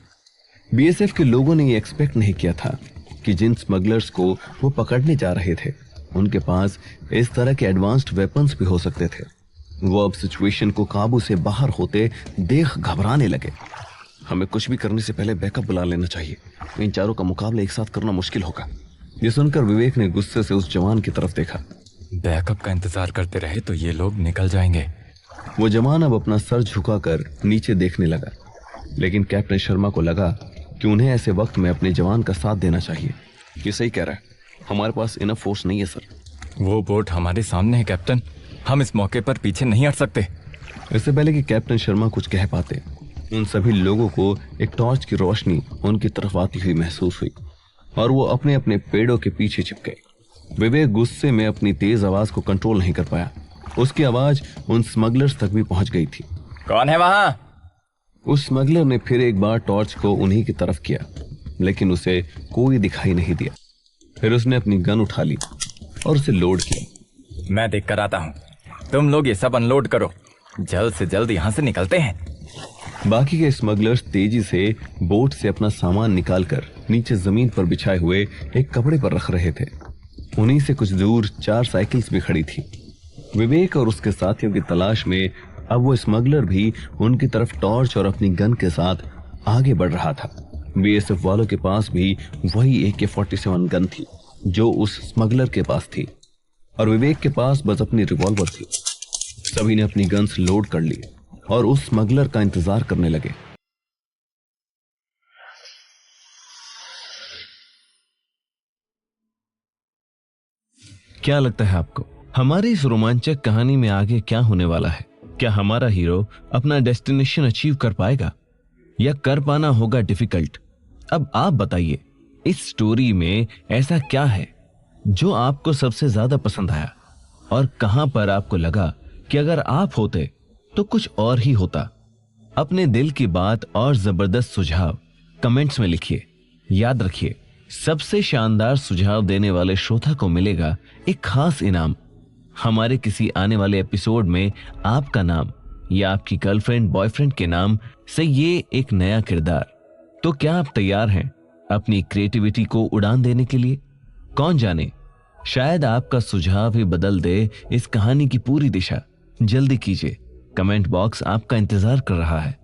BSF के लोगों ने ये एक्सपेक्ट नहीं किया था कि जिन स्मगलर्स को वो पकड़ने जा रहे थे उनके पास इस तरह के एडवांस्ड वेपन्स भी हो सकते थे। वो अब सिचुएशन को काबू से बाहर होते देख घबराने लगे। हमें कुछ भी करने से पहले बैकअप बुला लेना चाहिए। इन चारों का मुकाबला एक साथ करना मुश्किल होगा। ये सुनकर विवेक ने गुस्से से उस जवान की तरफ देखा। बैकअप का इंतजार करते रहे तो ये लोग निकल जाएंगे। वो जवान अब अपना सर झुकाकर नीचे देखने लगा, लेकिन कैप्टन शर्मा को लगा कि उन्हें ऐसे वक्त में अपने जवान का साथ देना चाहिए। ये सही कह रहा है, हमारे पास इनफ फोर्स नहीं है सर। वो बोट हमारे सामने है कैप्टन, हम इस मौके पर पीछे नहीं हट सकते। इससे पहले कि कैप्टन शर्मा कुछ कह पाते, उन सभी लोगों को एक टॉर्च की रोशनी उनकी तरफ आती हुई महसूस हुई और वो अपने अपने पेड़ों के पीछे छिप गए। विवेक गुस्से में अपनी तेज आवाज को कंट्रोल नहीं कर पाया। उसकी आवाज उन स्मगलर्स तक भी पहुंच गई थी। कौन है वहां? उस स्मगलर ने फिर एक बार टॉर्च को उन्हीं की तरफ किया, लेकिन उसे कोई दिखाई नहीं दिया। फिर उसने अपनी गन उठा ली और उसे लोड किया। मैं देख कर आता हूं, तुम लोग ये सब अनलोड करो, जल्द से जल्द यहां से निकलते हैं। बाकी के स्मगलर्स तेजी से बोट से अपना सामान निकालकर नीचे जमीन पर बिछाए हुए एक कपड़े पर रख रहे थे। उन्हीं से कुछ दूर 4 साइकिल्स भी खड़ी थी। विवेक और उसके साथियों की तलाश में अब वो स्मगलर भी उनकी तरफ टॉर्च और अपनी गन के साथ आगे बढ़ रहा था। बीएसएफ वालों के पास भी वही AK-47 गन थी जो उस स्मगलर के पास थी, और विवेक के पास बस अपनी रिवॉल्वर थी। सभी ने अपनी गन्स लोड कर ली और उस स्मगलर का इंतजार करने लगे। क्या लगता है आपको, हमारी इस रोमांचक कहानी में आगे क्या होने वाला है? क्या हमारा हीरो अपना डेस्टिनेशन अचीव कर पाएगा या कर पाना होगा डिफिकल्ट? अब आप बताइए, इस स्टोरी में ऐसा क्या है जो आपको सबसे ज्यादा पसंद आया, और कहां पर आपको लगा कि अगर आप होते तो कुछ और ही होता? अपने दिल की बात और जबरदस्त सुझाव कमेंट्स में लिखिए। याद रखिए, सबसे शानदार सुझाव देने वाले श्रोता को मिलेगा एक खास इनाम। हमारे किसी आने वाले एपिसोड में आपका नाम या आपकी गर्लफ्रेंड बॉयफ्रेंड के नाम से ये एक नया किरदार। तो क्या आप तैयार हैं अपनी क्रिएटिविटी को उड़ान देने के लिए? कौन जाने, शायद आपका सुझाव ही बदल दे इस कहानी की पूरी दिशा। जल्दी कीजिए, कमेंट बॉक्स आपका इंतजार कर रहा है।